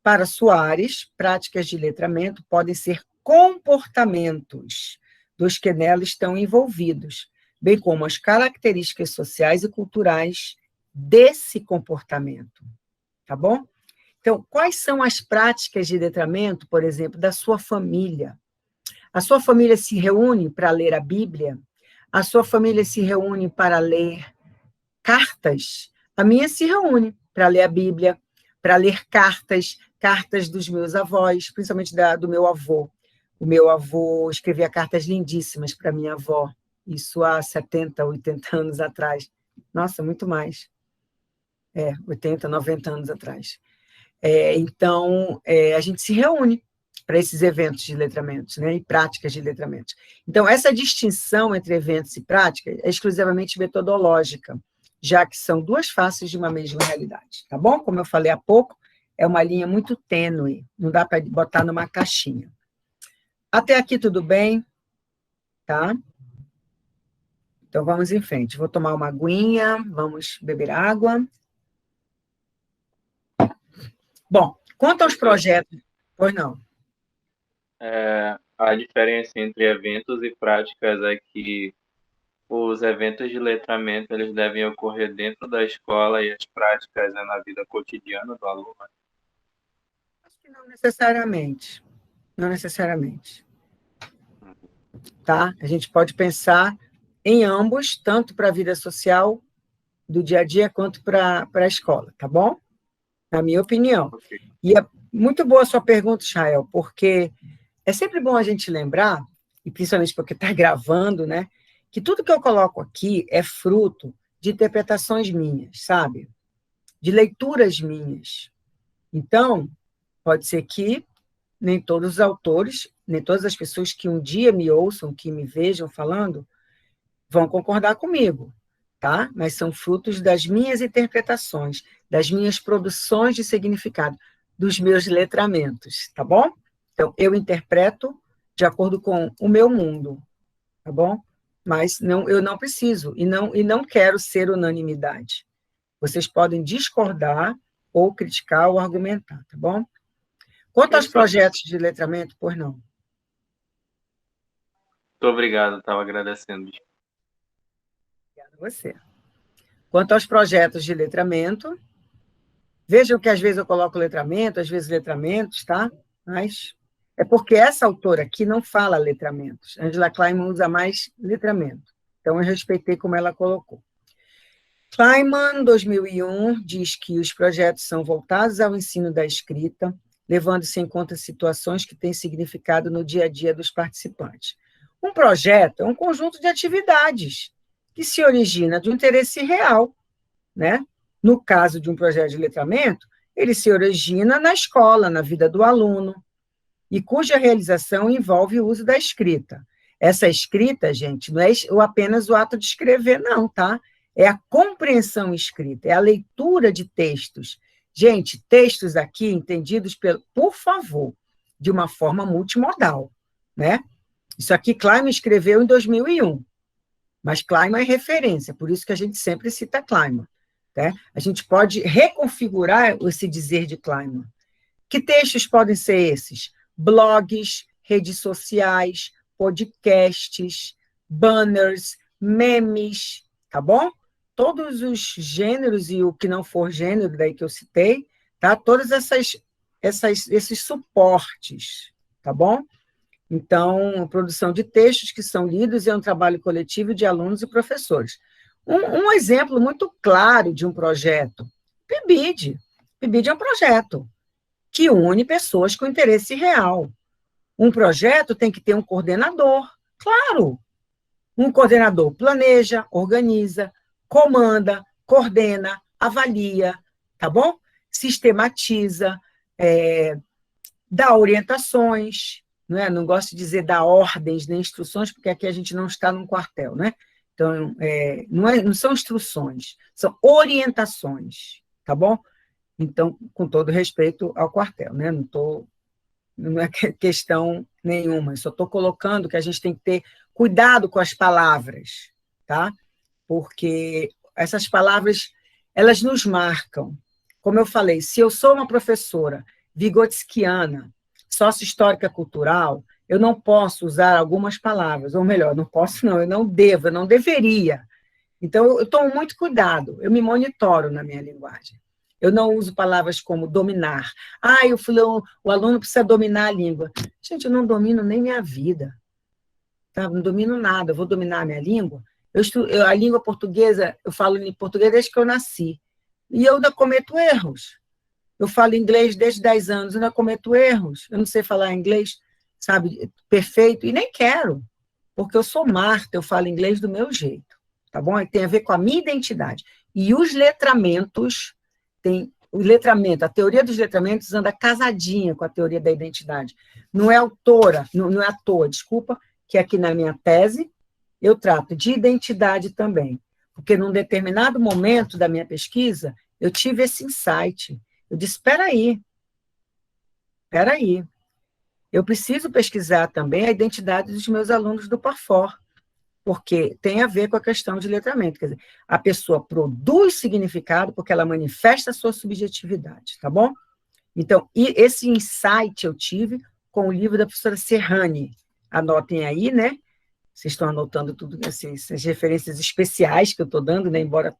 Para Soares, práticas de letramento podem ser comportamentos dos que nela estão envolvidos, bem como as características sociais e culturais desse comportamento. Tá bom? Então, quais são as práticas de letramento, por exemplo, da sua família? A sua família se reúne para ler a Bíblia? A sua família se reúne para ler cartas? A minha se reúne para ler a Bíblia, para ler cartas, cartas dos meus avós, principalmente do meu avô. O meu avô escrevia cartas lindíssimas para minha avó, isso há 70, 80 anos atrás. Nossa, muito mais. 80, 90 anos atrás. Então, a gente se reúne para esses eventos de letramentos, né, e práticas de letramentos. Então, essa distinção entre eventos e práticas é exclusivamente metodológica, já que são duas faces de uma mesma realidade, tá bom? Como eu falei há pouco, é uma linha muito tênue, não dá para botar numa caixinha. Até aqui tudo bem? Tá? Então, vamos em frente. Vou tomar uma aguinha, vamos beber água. Bom, quanto aos projetos... Pois não. A diferença entre eventos e práticas é que os eventos de letramento eles devem ocorrer dentro da escola e as práticas é na vida cotidiana do aluno. Acho que não necessariamente. Não necessariamente. Tá? A gente pode pensar em ambos, tanto para a vida social do dia a dia, quanto para a escola, tá bom? Na minha opinião. Okay. E é muito boa a sua pergunta, Chael, porque é sempre bom a gente lembrar, e principalmente porque está gravando, né, que tudo que eu coloco aqui é fruto de interpretações minhas, sabe? De leituras minhas. Então, pode ser que nem todos os autores, nem todas as pessoas que um dia me ouçam, que me vejam falando, vão concordar comigo, tá? Mas são frutos das minhas interpretações, das minhas produções de significado, dos meus letramentos, tá bom? Então, eu interpreto de acordo com o meu mundo, tá bom? Mas eu não preciso e não quero ser unanimidade. Vocês podem discordar ou criticar ou argumentar, tá bom? Quanto aos projetos de letramento, pois não? Muito obrigado, estava agradecendo. Obrigada a você. Quanto aos projetos de letramento, vejam que às vezes eu coloco letramento, às vezes letramentos, tá? Mas é porque essa autora aqui não fala letramentos. Angela Kleiman usa mais letramento. Então, eu respeitei como ela colocou. Kleiman, 2001, diz que os projetos são voltados ao ensino da escrita, levando-se em conta situações que têm significado no dia a dia dos participantes. Um projeto é um conjunto de atividades que se origina de um interesse real, né? No caso de um projeto de letramento, ele se origina na escola, na vida do aluno, e cuja realização envolve o uso da escrita. Essa escrita, gente, não é apenas o ato de escrever, não, tá? É a compreensão escrita, é a leitura de textos. Gente, textos aqui entendidos, por favor, de uma forma multimodal, né? Isso aqui Kleiman escreveu em 2001, mas Kleiman é referência, por isso que a gente sempre cita Kleiman, né? A gente pode reconfigurar esse dizer de Kleiman. Que textos podem ser esses? Blogs, redes sociais, podcasts, banners, memes, tá bom? Todos os gêneros e o que não for gênero, daí que eu citei, tá? Todos esses suportes, tá bom? Então, produção de textos que são lidos é um trabalho coletivo de alunos e professores. Um exemplo muito claro de um projeto, PIBID. PIBID é um projeto. que une pessoas com interesse real. Um projeto tem que ter um coordenador, claro. Um coordenador planeja, organiza, comanda, coordena, avalia, tá bom? Sistematiza, dá orientações, não é? Não gosto de dizer dar ordens nem instruções, porque aqui a gente não está num quartel, né? Então, não são instruções, são orientações, tá bom? Então, com todo respeito ao quartel, né? Não é questão nenhuma, eu só estou colocando que a gente tem que ter cuidado com as palavras, tá? Porque essas palavras, elas nos marcam. Como eu falei, se eu sou uma professora vigotskiana, sócio-histórica cultural, eu não posso usar algumas palavras, ou melhor, não posso não, eu não devo, eu não deveria. Então, eu tomo muito cuidado, eu me monitoro na minha linguagem. Eu não uso palavras como dominar. O aluno precisa dominar a língua. Gente, eu não domino nem minha vida. Tá? Não domino nada. Eu vou dominar a minha língua? A língua portuguesa, eu falo em português desde que eu nasci. E eu ainda cometo erros. Eu falo inglês desde 10 anos, eu ainda cometo erros. Eu não sei falar inglês, sabe, perfeito, e nem quero. Porque eu sou Marta, eu falo inglês do meu jeito. Tá bom? Tem a ver com a minha identidade. E os letramentos... a teoria dos letramentos anda casadinha com a teoria da identidade. Não é não é à toa, desculpa, que aqui na minha tese eu trato de identidade também, porque num determinado momento da minha pesquisa eu tive esse insight. Eu disse, espera aí, eu preciso pesquisar também a identidade dos meus alunos do Parfor, porque tem a ver com a questão de letramento. Quer dizer, a pessoa produz significado porque ela manifesta a sua subjetividade, tá bom? Então, esse insight eu tive com o livro da professora Serrani. Anotem aí, né? Vocês estão anotando tudo, essas referências especiais que eu estou dando, né? Embora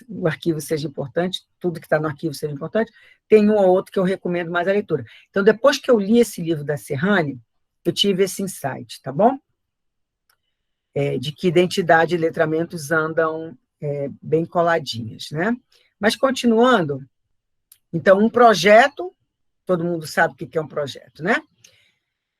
o arquivo seja importante, tudo que está no arquivo seja importante, tem um ou outro que eu recomendo mais a leitura. Então, depois que eu li esse livro da Serrani, eu tive esse insight, tá bom? De que identidade e letramentos andam bem coladinhas, né? Mas, continuando, então, um projeto, todo mundo sabe o que é um projeto, né?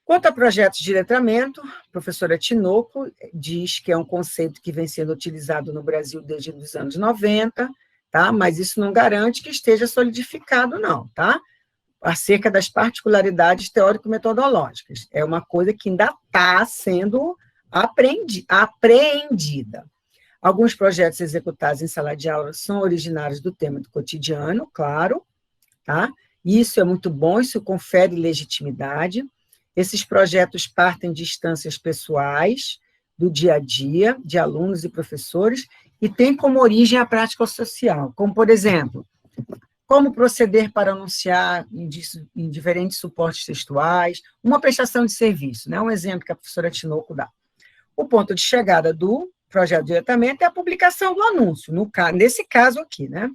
Quanto a projetos de letramento, a professora Tinoco diz que é um conceito que vem sendo utilizado no Brasil desde os anos 90, tá? Mas isso não garante que esteja solidificado, não, tá? Acerca das particularidades teórico-metodológicas. É uma coisa que ainda está sendo apreendida. Alguns projetos executados em sala de aula são originários do tema do cotidiano, claro, tá? Isso é muito bom, isso confere legitimidade. Esses projetos partem de instâncias pessoais, do dia a dia, de alunos e professores, e têm como origem a prática social, como, por exemplo, como proceder para anunciar em diferentes suportes textuais, uma prestação de serviço, né? Um exemplo que a professora Tinoco dá. O ponto de chegada do projeto de letramento é a publicação do anúncio, nesse caso aqui, né?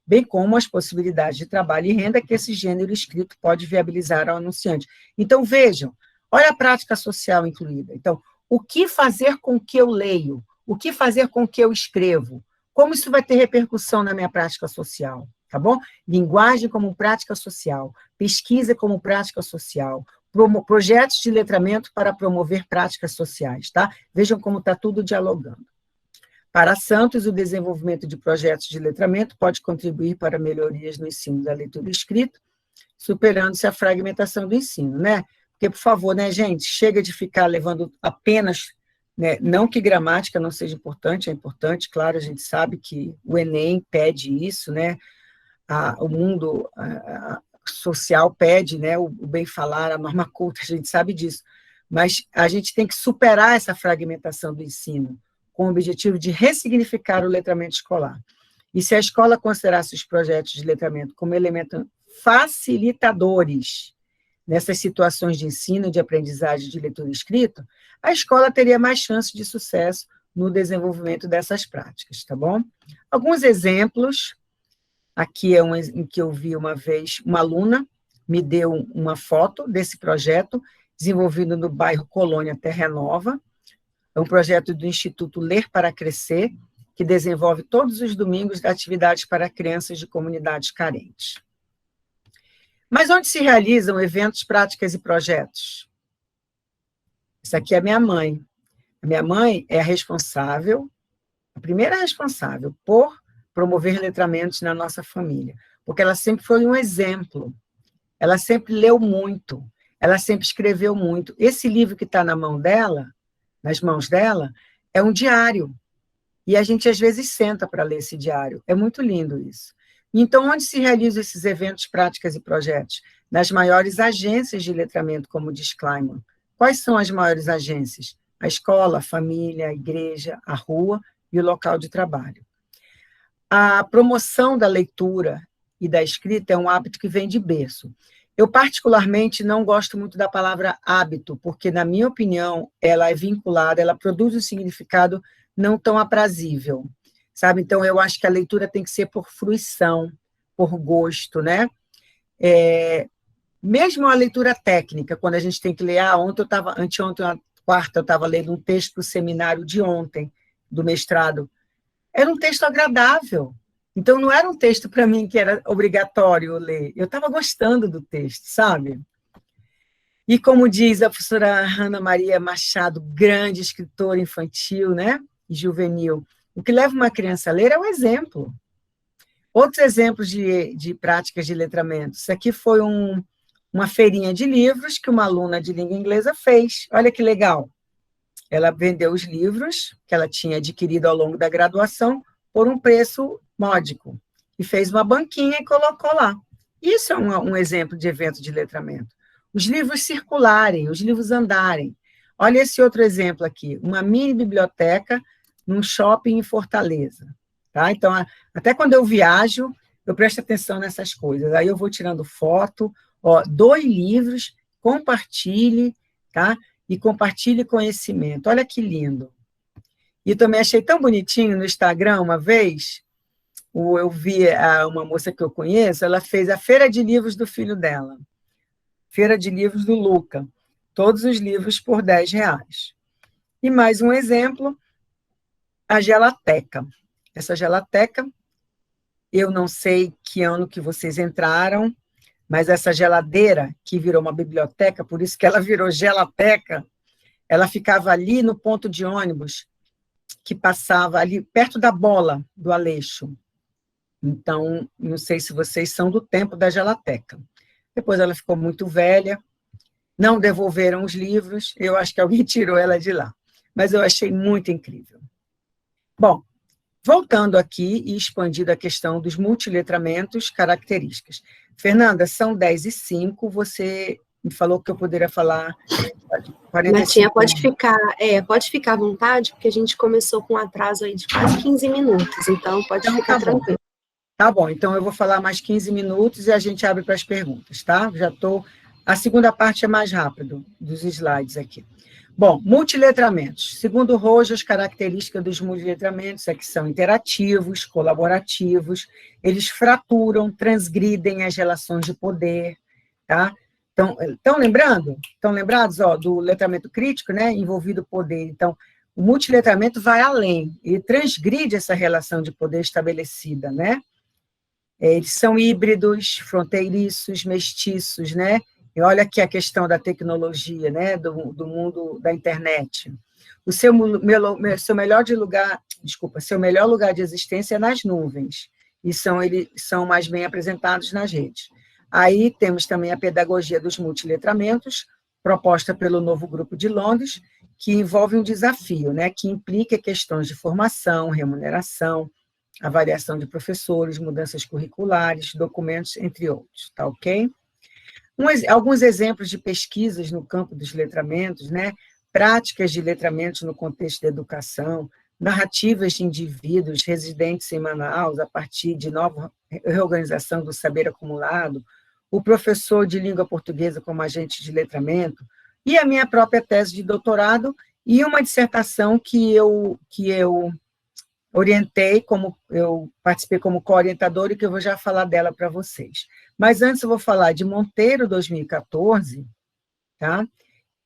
Bem como as possibilidades de trabalho e renda que esse gênero escrito pode viabilizar ao anunciante. Então, vejam, olha a prática social incluída. Então, o que fazer com o que eu leio? O que fazer com o que eu escrevo? Como isso vai ter repercussão na minha prática social? Tá bom? Linguagem como prática social, pesquisa como prática social, projetos de letramento para promover práticas sociais, tá? Vejam como está tudo dialogando. Para Santos, o desenvolvimento de projetos de letramento pode contribuir para melhorias no ensino da leitura e escrita, superando-se a fragmentação do ensino, né? Porque, por favor, né, gente, chega de ficar levando apenas, né, não que gramática não seja importante, é importante, claro, a gente sabe que o Enem pede isso, né? O mundo social pede, né, o bem falar, a norma culta, a gente sabe disso, mas a gente tem que superar essa fragmentação do ensino, com o objetivo de ressignificar o letramento escolar. E se a escola considerasse os projetos de letramento como elementos facilitadores nessas situações de ensino, de aprendizagem de leitura e escrita, a escola teria mais chances de sucesso no desenvolvimento dessas práticas, tá bom? Alguns exemplos, aqui é um em que eu vi uma vez, uma aluna me deu uma foto desse projeto, desenvolvido no bairro Colônia Terra Nova. É um projeto do Instituto Ler para Crescer, que desenvolve todos os domingos atividades para crianças de comunidades carentes. Mas onde se realizam eventos, práticas e projetos? Essa aqui é a minha mãe. A minha mãe é a responsável, a primeira responsável por promover letramentos na nossa família, porque ela sempre foi um exemplo. Ela sempre leu muito, ela sempre escreveu muito. Esse livro que está na mão dela, nas mãos dela, é um diário. E a gente, às vezes, senta para ler esse diário. É muito lindo isso. Então, onde se realizam esses eventos, práticas e projetos? Nas maiores agências de letramento, como diz Kleiman. Quais são as maiores agências? A escola, a família, a igreja, a rua e o local de trabalho. A promoção da leitura e da escrita é um hábito que vem de berço. Eu, particularmente, não gosto muito da palavra hábito, porque, na minha opinião, ela é vinculada, ela produz um significado não tão aprazível, sabe? Então, eu acho que a leitura tem que ser por fruição, por gosto, né? Mesmo a leitura técnica, quando a gente tem que ler, anteontem, quarta, eu estava lendo um texto para o seminário de ontem, do mestrado. Era um texto agradável. Então, não era um texto para mim que era obrigatório ler. Eu estava gostando do texto, sabe? E como diz a professora Ana Maria Machado, grande escritora infantil, né? E juvenil, o que leva uma criança a ler é o exemplo. Outros exemplos de práticas de letramento. Isso aqui foi uma feirinha de livros que uma aluna de língua inglesa fez. Olha que legal. Ela vendeu os livros que ela tinha adquirido ao longo da graduação por um preço módico. E fez uma banquinha e colocou lá. Isso é um exemplo de evento de letramento. Os livros circularem, os livros andarem. Olha esse outro exemplo aqui. Uma mini biblioteca num shopping em Fortaleza. Tá? Então, até quando eu viajo, eu presto atenção nessas coisas. Aí eu vou tirando foto, doe livros, compartilhe, tá? E compartilhe conhecimento. Olha que lindo. E também achei tão bonitinho no Instagram, uma vez, eu vi uma moça que eu conheço, ela fez a feira de livros do filho dela. Feira de livros do Luca. Todos os livros por R$10. E mais um exemplo, a Gelateca. Essa Gelateca, eu não sei que ano que vocês entraram, mas essa geladeira, que virou uma biblioteca, por isso que ela virou Gelateca, ela ficava ali no ponto de ônibus, que passava ali perto da bola do Aleixo. Então, não sei se vocês são do tempo da Gelateca. Depois ela ficou muito velha, não devolveram os livros, eu acho que alguém tirou ela de lá. Mas eu achei muito incrível. Bom, voltando aqui e expandindo a questão dos multiletramentos, características. Fernanda, são 10h05, você me falou que eu poderia falar 45 Martinha, pode ficar à vontade, porque a gente começou com um atraso aí de quase 15 minutos, então pode ficar tranquilo. Tá bom, então eu vou falar mais 15 minutos e a gente abre para as perguntas, tá? A segunda parte é mais rápido, dos slides aqui. Bom, multiletramentos. Segundo Roja, as características dos multiletramentos é que são interativos, colaborativos, eles fraturam, transgridem as relações de poder, tá? Estão lembrando? Estão lembrados, do letramento crítico, né? Envolvido poder. Então, o multiletramento vai além, ele transgride essa relação de poder estabelecida, né? Eles são híbridos, fronteiriços, mestiços, né? E olha aqui a questão da tecnologia, né? Do mundo da internet. Seu melhor lugar de existência é nas nuvens, e eles são mais bem apresentados nas redes. Aí temos também a pedagogia dos multiletramentos, proposta pelo Novo Grupo de Londres, que envolve um desafio, né? Que implica questões de formação, remuneração, avaliação de professores, mudanças curriculares, documentos, entre outros, tá ok? Alguns exemplos de pesquisas no campo dos letramentos, né? Práticas de letramentos no contexto da educação, narrativas de indivíduos residentes em Manaus a partir de nova reorganização do saber acumulado, o professor de língua portuguesa como agente de letramento, e a minha própria tese de doutorado, e uma dissertação que eu orientei, eu participei como co-orientadora, e que eu vou já falar dela para vocês. Mas antes eu vou falar de Monteiro, 2014, tá?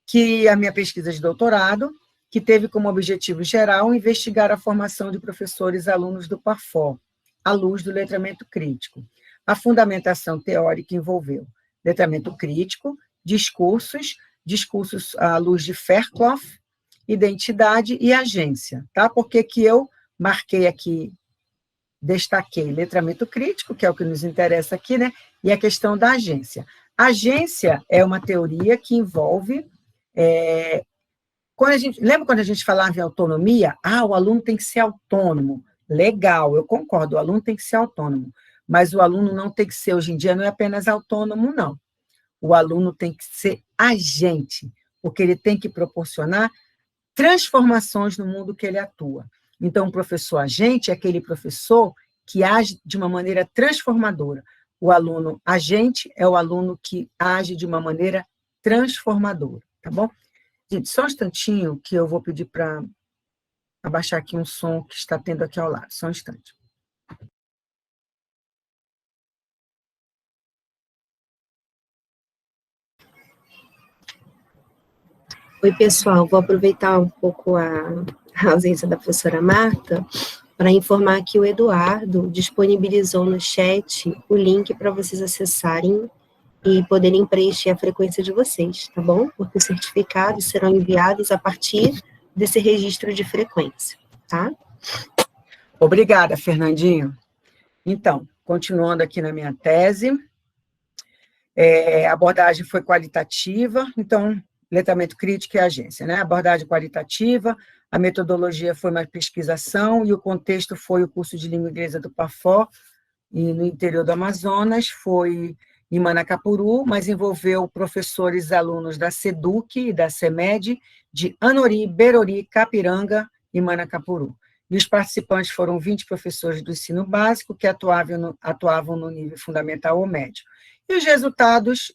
Que é a minha pesquisa de doutorado, que teve como objetivo geral investigar a formação de professores e alunos do PAFO, à luz do letramento crítico. A fundamentação teórica envolveu letramento crítico, discursos à luz de Fairclough, identidade e agência, tá? Por que que eu marquei aqui, destaquei letramento crítico, que é o que nos interessa aqui, né? E a questão da agência. Agência é uma teoria que envolve... lembra quando a gente falava em autonomia? O aluno tem que ser autônomo. Legal, eu concordo, o aluno tem que ser autônomo. Mas o aluno não tem que ser, hoje em dia, não é apenas autônomo, não. O aluno tem que ser agente, porque ele tem que proporcionar transformações no mundo que ele atua. Então, o professor agente é aquele professor que age de uma maneira transformadora. O aluno agente é o aluno que age de uma maneira transformadora, tá bom? Gente, só um instantinho que eu vou pedir para abaixar aqui um som que está tendo aqui ao lado, só um instante. Oi, pessoal, vou aproveitar um pouco a ausência da professora Marta para informar que o Eduardo disponibilizou no chat o link para vocês acessarem e poderem preencher a frequência de vocês, tá bom? Porque os certificados serão enviados a partir desse registro de frequência, tá? Obrigada, Fernandinho. Então, continuando aqui na minha tese, a abordagem foi qualitativa, então, letramento crítico e agência, né? Abordagem qualitativa, a metodologia foi uma pesquisação e o contexto foi o curso de língua inglesa do PAFO, e no interior do Amazonas, foi em Manacapuru, mas envolveu professores e alunos da SEDUC e da CEMED, de Anori, Berori, Capiranga e Manacapuru. E os participantes foram 20 professores do ensino básico que atuavam no nível fundamental ou médio. E os resultados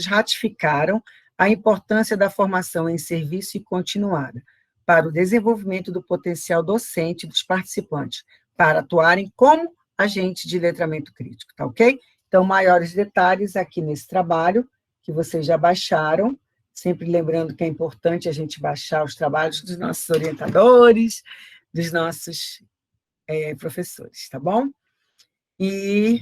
ratificaram a importância da formação em serviço e continuada para o desenvolvimento do potencial docente dos participantes, para atuarem como agentes de letramento crítico, tá ok? Então, maiores detalhes aqui nesse trabalho, que vocês já baixaram, sempre lembrando que é importante a gente baixar os trabalhos dos nossos orientadores, dos nossos professores, tá bom? E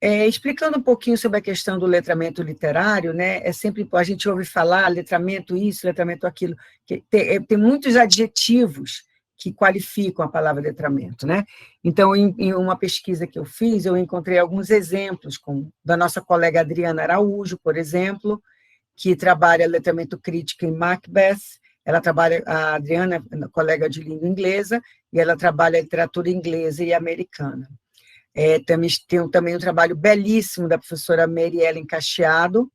explicando um pouquinho sobre a questão do letramento literário, né, sempre a gente ouve falar letramento isso, letramento aquilo, que tem muitos adjetivos que qualificam a palavra letramento, né? Então, em uma pesquisa que eu fiz, eu encontrei alguns exemplos, da nossa colega Adriana Araújo, por exemplo, que trabalha letramento crítico em Macbeth. A Adriana é colega de língua inglesa, e ela trabalha literatura inglesa e americana. Tem também um trabalho belíssimo da professora Mary Ellen Cacheado,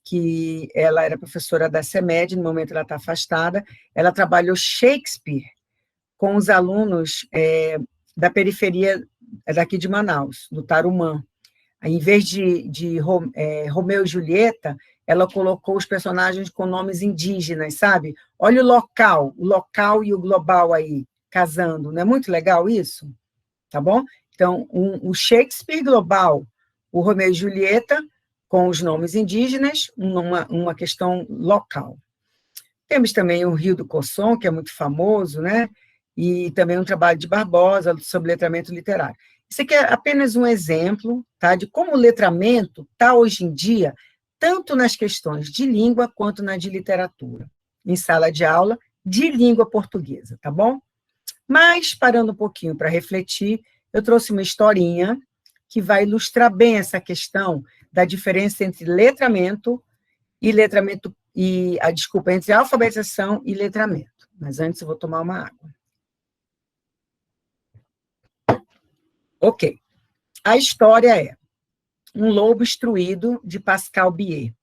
que ela era professora da CEMED, no momento ela está afastada. Ela trabalhou Shakespeare com os alunos da periferia daqui de Manaus, do Tarumã. Em vez de Romeu e Julieta, ela colocou os personagens com nomes indígenas, sabe? Olha o local e o global aí, casando. Não é muito legal isso? Tá bom? Então, o Shakespeare global, o Romeu e Julieta, com os nomes indígenas, uma questão local. Temos também o Rio do Cosson, que é muito famoso, né? E também um trabalho de Barbosa sobre letramento literário. Isso aqui é apenas um exemplo, tá, de como o letramento está hoje em dia, tanto nas questões de língua quanto na de literatura, em sala de aula de língua portuguesa, tá bom? Mas, parando um pouquinho para refletir, eu trouxe uma historinha que vai ilustrar bem essa questão da diferença entre letramento, entre alfabetização e letramento. Mas antes eu vou tomar uma água. Ok. A história é Um Lobo Instruído, de Pascal Biet.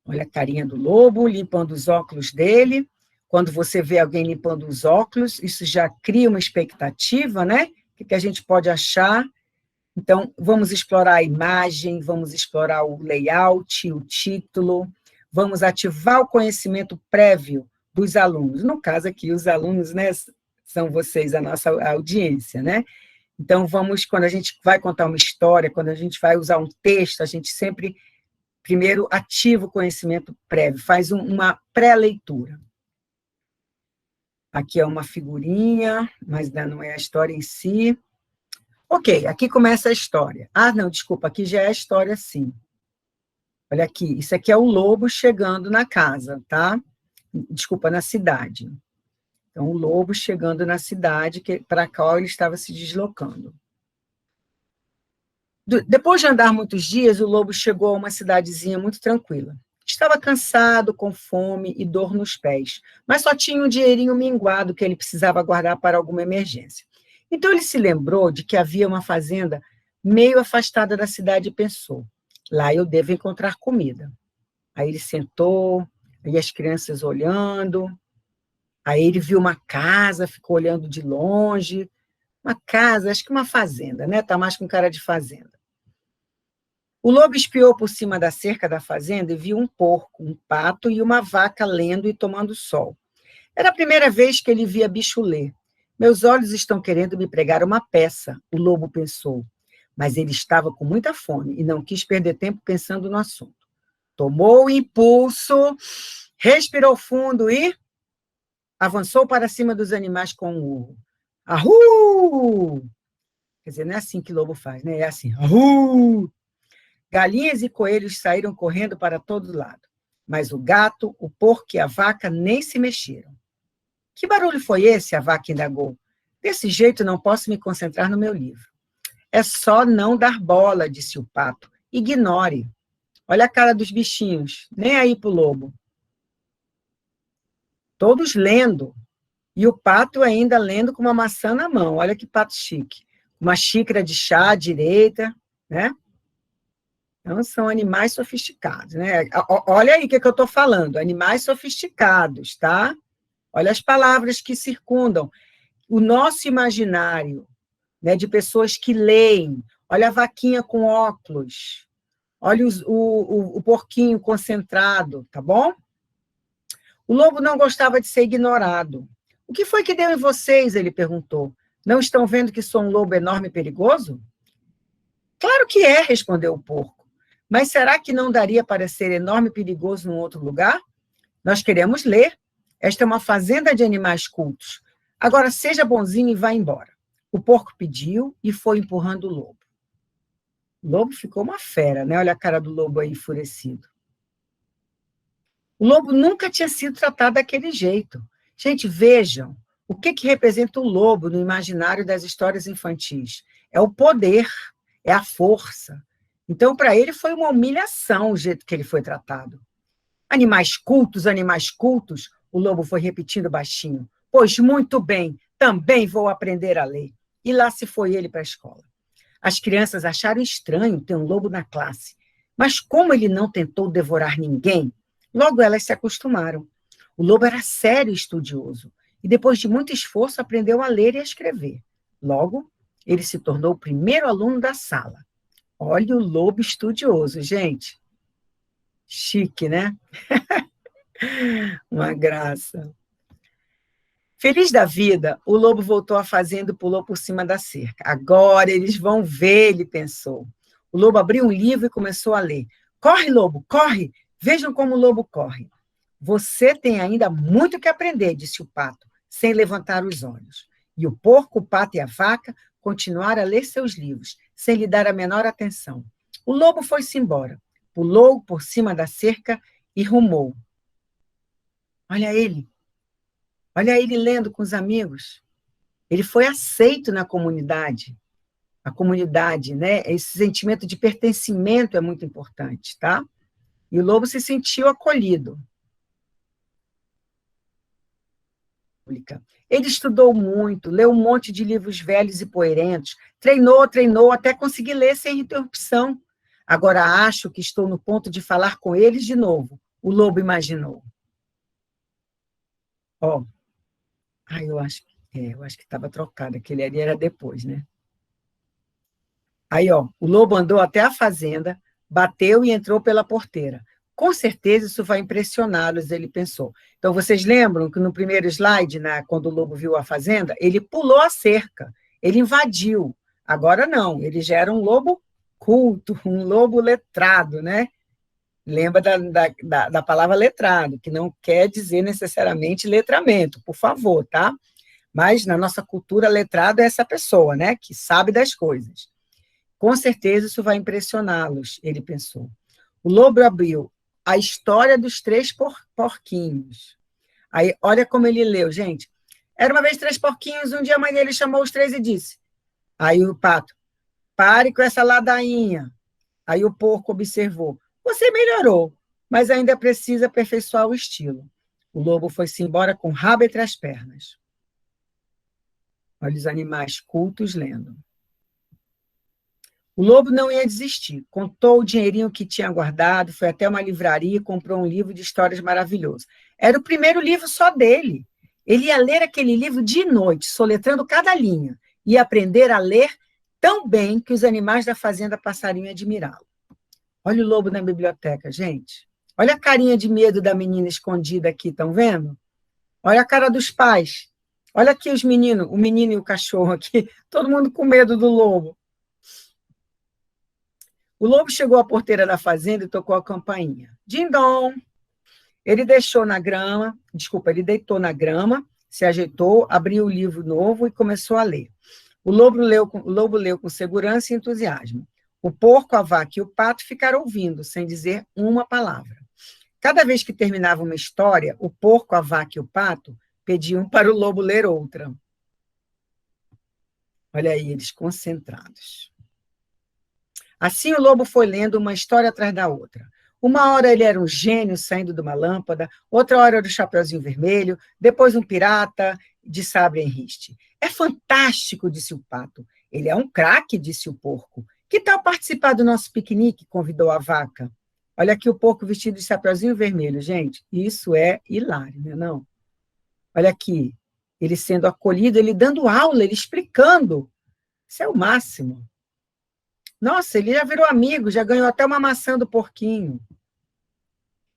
Olha a carinha do lobo, limpando os óculos dele. Quando você vê alguém limpando os óculos, isso já cria uma expectativa, né? O que a gente pode achar? Então, vamos explorar a imagem, vamos explorar o layout, o título, vamos ativar o conhecimento prévio dos alunos. No caso aqui, os alunos, né, são vocês, a nossa audiência, né? Então, quando a gente vai contar uma história, quando a gente vai usar um texto, a gente sempre, primeiro, ativa o conhecimento prévio, faz uma pré-leitura. Aqui é uma figurinha, mas não é a história em si. Ok, aqui começa a história. Ah, não, desculpa, aqui já é a história, sim. Olha aqui, isso aqui é o lobo chegando na casa, tá? Desculpa, na cidade. Então, o lobo chegando na cidade para a qual ele estava se deslocando. Depois de andar muitos dias, o lobo chegou a uma cidadezinha muito tranquila. Estava cansado, com fome e dor nos pés, mas só tinha um dinheirinho minguado que ele precisava guardar para alguma emergência. Então ele se lembrou de que havia uma fazenda meio afastada da cidade e pensou: lá eu devo encontrar comida. Aí ele sentou, aí as crianças olhando, aí ele viu uma casa, ficou olhando de longe. Uma casa, acho que uma fazenda, né? Tá mais com cara de fazenda. O lobo espiou por cima da cerca da fazenda e viu um porco, um pato e uma vaca lendo e tomando sol. Era a primeira vez que ele via bicho ler. Meus olhos estão querendo me pregar uma peça, o lobo pensou. Mas ele estava com muita fome e não quis perder tempo pensando no assunto. Tomou o impulso, respirou fundo e avançou para cima dos animais com um urro. Ahu! Quer dizer, não é assim que o lobo faz, né? É assim, ahu! Galinhas e coelhos saíram correndo para todo lado, mas o gato, o porco e a vaca nem se mexeram. Que barulho foi esse? A vaca indagou. Desse jeito não posso me concentrar no meu livro. É só não dar bola, disse o pato. Ignore. Olha a cara dos bichinhos, nem aí pro lobo. Todos lendo. E o pato ainda lendo com uma maçã na mão. Olha que pato chique. Uma xícara de chá à direita, né? Então, são animais sofisticados, né? Olha aí o que eu estou falando, animais sofisticados, tá? Olha as palavras que circundam. O nosso imaginário, né, de pessoas que leem. Olha a vaquinha com óculos. Olha o porquinho concentrado, tá bom? O lobo não gostava de ser ignorado. O que foi que deu em vocês? Ele perguntou. Não estão vendo que sou um lobo enorme e perigoso? Claro que é, respondeu o porco. Mas será que não daria para ser enorme e perigoso num outro lugar? Nós queremos ler. Esta é uma fazenda de animais cultos. Agora seja bonzinho e vá embora. O porco pediu e foi empurrando o lobo. O lobo ficou uma fera, né? Olha a cara do lobo aí enfurecido. O lobo nunca tinha sido tratado daquele jeito. Gente, vejam o que representa o lobo no imaginário das histórias infantis. É o poder, é a força. Então, para ele, foi uma humilhação o jeito que ele foi tratado. Animais cultos, o lobo foi repetindo baixinho. Pois muito bem, também vou aprender a ler. E lá se foi ele para a escola. As crianças acharam estranho ter um lobo na classe, mas como ele não tentou devorar ninguém, logo elas se acostumaram. O lobo era sério e estudioso, e depois de muito esforço aprendeu a ler e a escrever. Logo, ele se tornou o primeiro aluno da sala. Olha o lobo estudioso, gente. Chique, né? Uma graça. Feliz da vida, o lobo voltou à fazenda e pulou por cima da cerca. Agora eles vão ver, ele pensou. O lobo abriu um livro e começou a ler. Corre, lobo, corre! Vejam como o lobo corre. Você tem ainda muito que aprender, disse o pato, sem levantar os olhos. E o porco, o pato e a vaca continuaram a ler seus livros, sem lhe dar a menor atenção. O lobo foi-se embora, pulou por cima da cerca e rumou. Olha ele lendo com os amigos. Ele foi aceito na comunidade. A comunidade, né? Esse sentimento de pertencimento é muito importante, tá? E o lobo se sentiu acolhido. Ele estudou muito, leu um monte de livros velhos e poerentos, treinou até conseguir ler sem interrupção. Agora acho que estou no ponto de falar com eles de novo, o lobo imaginou. Ó, eu acho que estava trocado, aquele ali era depois, né? Aí, ó, o lobo andou até a fazenda, bateu e entrou pela porteira. Com certeza isso vai impressioná-los, ele pensou. Então, vocês lembram que no primeiro slide, quando o lobo viu a fazenda, ele pulou a cerca, ele invadiu. Agora não, ele já era um lobo culto, um lobo letrado, né? Lembra da palavra letrado, que não quer dizer necessariamente letramento, por favor, tá? Mas na nossa cultura, letrado é essa pessoa, né, que sabe das coisas. Com certeza isso vai impressioná-los, ele pensou. O lobo abriu a história dos 3 porquinhos. Aí, olha como ele leu, gente. Era uma vez 3 porquinhos, um dia a mãe dele chamou os 3 e disse. Aí o pato, pare com essa ladainha. Aí o porco observou, você melhorou, mas ainda precisa aperfeiçoar o estilo. O lobo foi-se embora com o rabo entre as pernas. Olha os animais cultos lendo. O lobo não ia desistir. Contou o dinheirinho que tinha guardado, foi até uma livraria e comprou um livro de histórias maravilhoso. Era o primeiro livro só dele. Ele ia ler aquele livro de noite, soletrando cada linha, e aprender a ler tão bem que os animais da fazenda passariam a admirá-lo. Olha o lobo na biblioteca, gente. Olha a carinha de medo da menina escondida aqui, estão vendo? Olha a cara dos pais. Olha aqui os meninos, o menino e o cachorro aqui, todo mundo com medo do lobo. O lobo chegou à porteira da fazenda e tocou a campainha. Din-dom! Ele deitou na grama, se ajeitou, abriu o livro novo e começou a ler. O lobo leu com segurança e entusiasmo. O porco, a vaca e o pato ficaram ouvindo, sem dizer uma palavra. Cada vez que terminava uma história, o porco, a vaca e o pato pediam para o lobo ler outra. Olha aí, eles concentrados. Assim o lobo foi lendo uma história atrás da outra. Uma hora ele era um gênio saindo de uma lâmpada, outra hora era o Chapeuzinho Vermelho, depois um pirata de sabre em riste. É fantástico, disse o pato. Ele é um craque, disse o porco. Que tal participar do nosso piquenique? Convidou a vaca. Olha aqui o porco vestido de Chapeuzinho Vermelho, gente. Isso é hilário, não é não? Olha aqui, ele sendo acolhido, ele dando aula, ele explicando. Isso é o máximo. Nossa, ele já virou amigo, já ganhou até uma maçã do porquinho.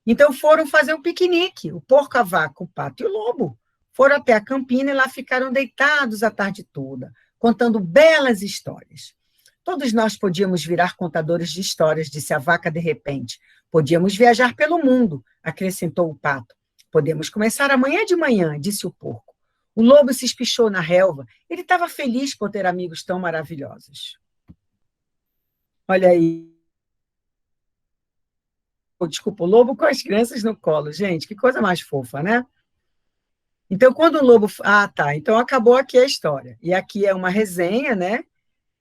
Então foram fazer um piquenique, o porco, a vaca, o pato e o lobo. Foram até a campina e lá ficaram deitados a tarde toda, contando belas histórias. Todos nós podíamos virar contadores de histórias, disse a vaca de repente. Podíamos viajar pelo mundo, acrescentou o pato. Podemos começar amanhã de manhã, disse o porco. O lobo se espichou na relva. Ele estava feliz por ter amigos tão maravilhosos. Olha aí. Desculpa, o lobo com as crianças no colo. Gente, que coisa mais fofa, né? Então, quando o lobo... Ah, tá. Então, acabou aqui a história. E aqui é uma resenha, né?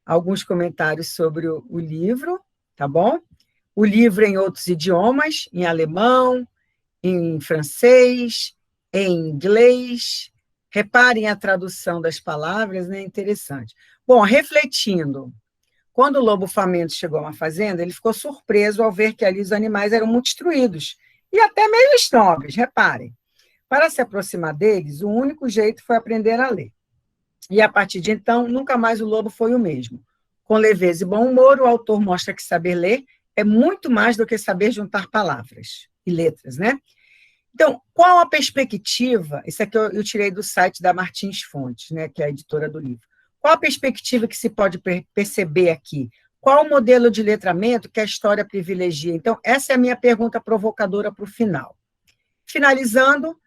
Alguns comentários sobre o livro, tá bom? O livro em outros idiomas, em alemão, em francês, em inglês. Reparem a tradução das palavras, né? Interessante. Bom, refletindo... Quando o lobo faminto chegou a uma fazenda, ele ficou surpreso ao ver que ali os animais eram muito instruídos e até meio snobs, reparem. Para se aproximar deles, o único jeito foi aprender a ler. E, a partir de então, nunca mais o lobo foi o mesmo. Com leveza e bom humor, o autor mostra que saber ler é muito mais do que saber juntar palavras e letras, né? Então, qual a perspectiva? Isso aqui eu tirei do site da Martins Fontes, né, que é a editora do livro. Qual a perspectiva que se pode perceber aqui? Qual o modelo de letramento que a história privilegia? Então, essa é a minha pergunta provocadora para o final. Finalizando,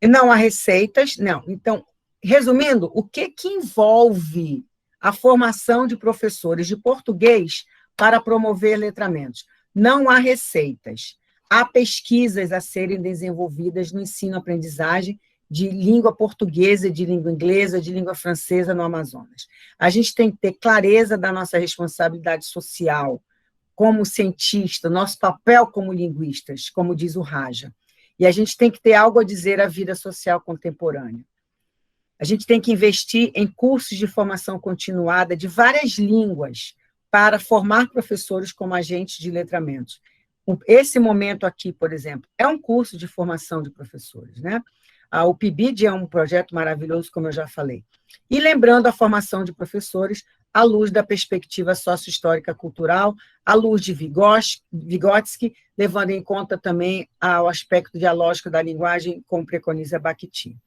não há receitas, não. Então, resumindo, o que envolve a formação de professores de português para promover letramentos? Não há receitas. Há pesquisas a serem desenvolvidas no ensino-aprendizagem de língua portuguesa, de língua inglesa, de língua francesa no Amazonas. A gente tem que ter clareza da nossa responsabilidade social como cientista, nosso papel como linguistas, como diz o Raja. E a gente tem que ter algo a dizer à vida social contemporânea. A gente tem que investir em cursos de formação continuada de várias línguas para formar professores como agentes de letramento. Esse momento aqui, por exemplo, é um curso de formação de professores, né? O PIBID é um projeto maravilhoso, como eu já falei. E lembrando a formação de professores à luz da perspectiva sócio-histórica cultural, à luz de Vygotsky, levando em conta também o aspecto dialógico da linguagem, como preconiza Bakhtin.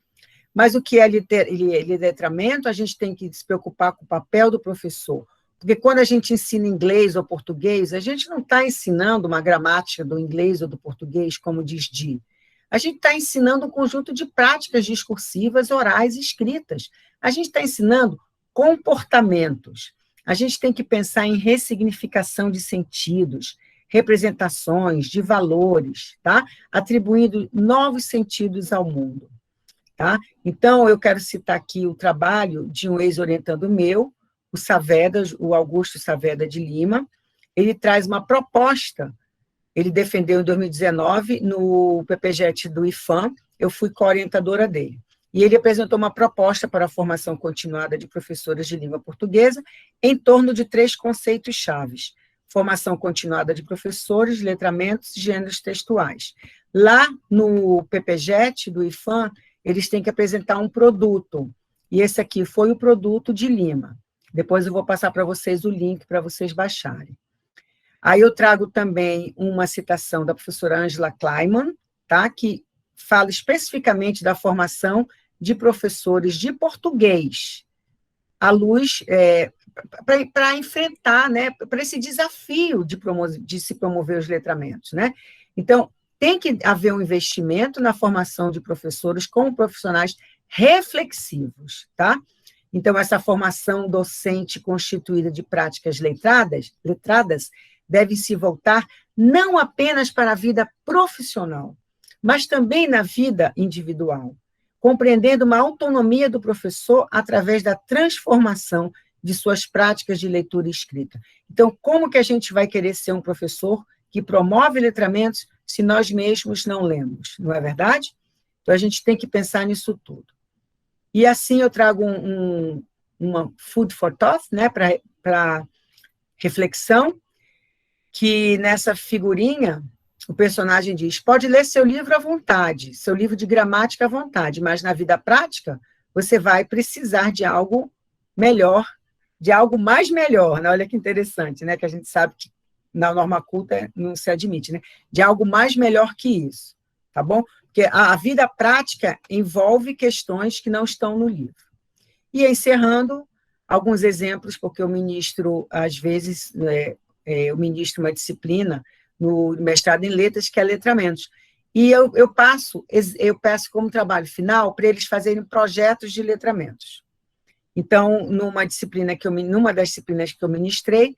Mas o que é letramento, a gente tem que se preocupar com o papel do professor, porque quando a gente ensina inglês ou português, a gente não está ensinando uma gramática do inglês ou do português, como diz Di. A gente está ensinando um conjunto de práticas discursivas, orais e escritas. A gente está ensinando comportamentos. A gente tem que pensar em ressignificação de sentidos, representações, de valores, tá? Atribuindo novos sentidos ao mundo. Tá? Então, eu quero citar aqui o trabalho de um ex-orientando meu, o Saavedra, o Augusto Saavedra de Lima. Ele traz uma proposta, ele defendeu em 2019 no PPGET do IFAM, eu fui co-orientadora dele. E ele apresentou uma proposta para a formação continuada de professores de língua portuguesa em torno de 3 conceitos chaves: formação continuada de professores, letramentos e gêneros textuais. Lá no PPGET do IFAM, eles têm que apresentar um produto, e esse aqui foi o produto de Lima. Depois eu vou passar para vocês o link para vocês baixarem. Aí eu trago também uma citação da professora Angela Kleiman, tá? Que fala especificamente da formação de professores de português, à luz, para enfrentar, né, para esse desafio de se promover os letramentos, né? Então, tem que haver um investimento na formação de professores como profissionais reflexivos, tá? Então, essa formação docente constituída de práticas letradas deve se voltar não apenas para a vida profissional, mas também na vida individual, compreendendo uma autonomia do professor através da transformação de suas práticas de leitura e escrita. Então, como que a gente vai querer ser um professor que promove letramentos se nós mesmos não lemos, não é verdade? Então, a gente tem que pensar nisso tudo. E assim eu trago uma food for thought, né, para reflexão, que nessa figurinha o personagem diz: pode ler seu livro à vontade, seu livro de gramática à vontade, mas na vida prática você vai precisar de algo melhor, de algo mais melhor, né? Olha que interessante, né? Que a gente sabe que na norma culta não se admite, né? De algo mais melhor que isso, tá bom? Porque a vida prática envolve questões que não estão no livro. E encerrando, alguns exemplos, porque eu ministro, às vezes, eu ministro uma disciplina no mestrado em letras, que é letramentos. E eu peço como trabalho final para eles fazerem projetos de letramentos. Então, numa das disciplinas que eu ministrei,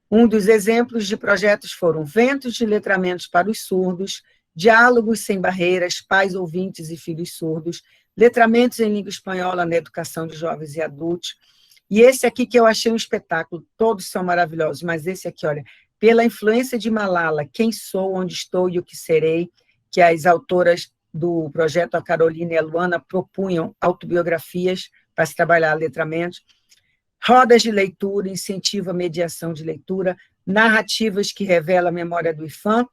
um dos exemplos de projetos foram Ventos de Letramentos para os Surdos, Diálogos Sem Barreiras, Pais Ouvintes e Filhos Surdos, Letramentos em Língua Espanhola na Educação de Jovens e Adultos. E esse aqui que eu achei um espetáculo, todos são maravilhosos, mas esse aqui, olha, Pela Influência de Malala, Quem Sou, Onde Estou e o que Serei, que as autoras do projeto, a Carolina e a Luana, propunham autobiografias para se trabalhar letramentos. Rodas de leitura, incentiva a mediação de leitura, narrativas que revelam a memória do IFAM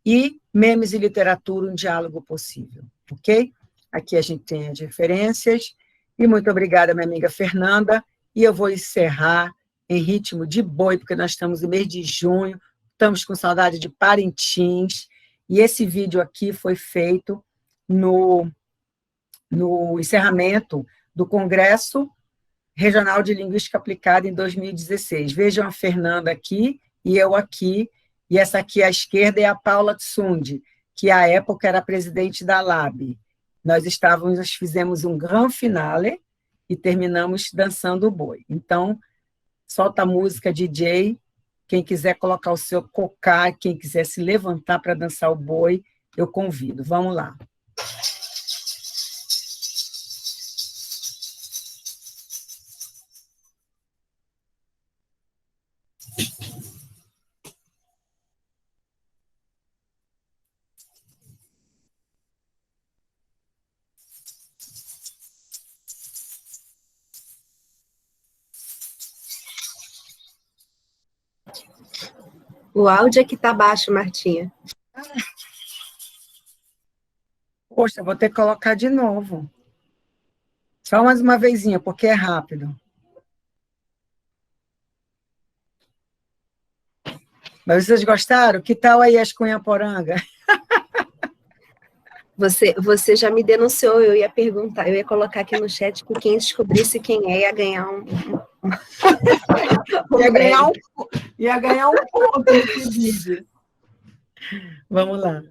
e memes e literatura, um diálogo possível, ok? Aqui a gente tem as referências, e muito obrigada, minha amiga Fernanda, e eu vou encerrar em ritmo de boi, porque nós estamos no mês de junho, estamos com saudade de Parintins, e esse vídeo aqui foi feito no encerramento do Congresso Regional de Linguística Aplicada em 2016. Vejam a Fernanda aqui e eu aqui, e essa aqui à esquerda é a Paula Tsundi, que à época era presidente da LAB. Nós fizemos um grand finale e terminamos dançando o boi. Então, solta a música, DJ, quem quiser colocar o seu cocá, quem quiser se levantar para dançar o boi, eu convido. Vamos lá. O áudio é que está baixo, Martinha. Poxa, vou ter que colocar de novo. Só mais uma vezinha, porque é rápido. Mas vocês gostaram? Que tal aí as cunhaporanga? Você já me denunciou, eu ia perguntar, eu ia colocar aqui no chat que quem descobrisse quem é ia ganhar ia ganhar um ponto nesse vídeo. Vamos lá.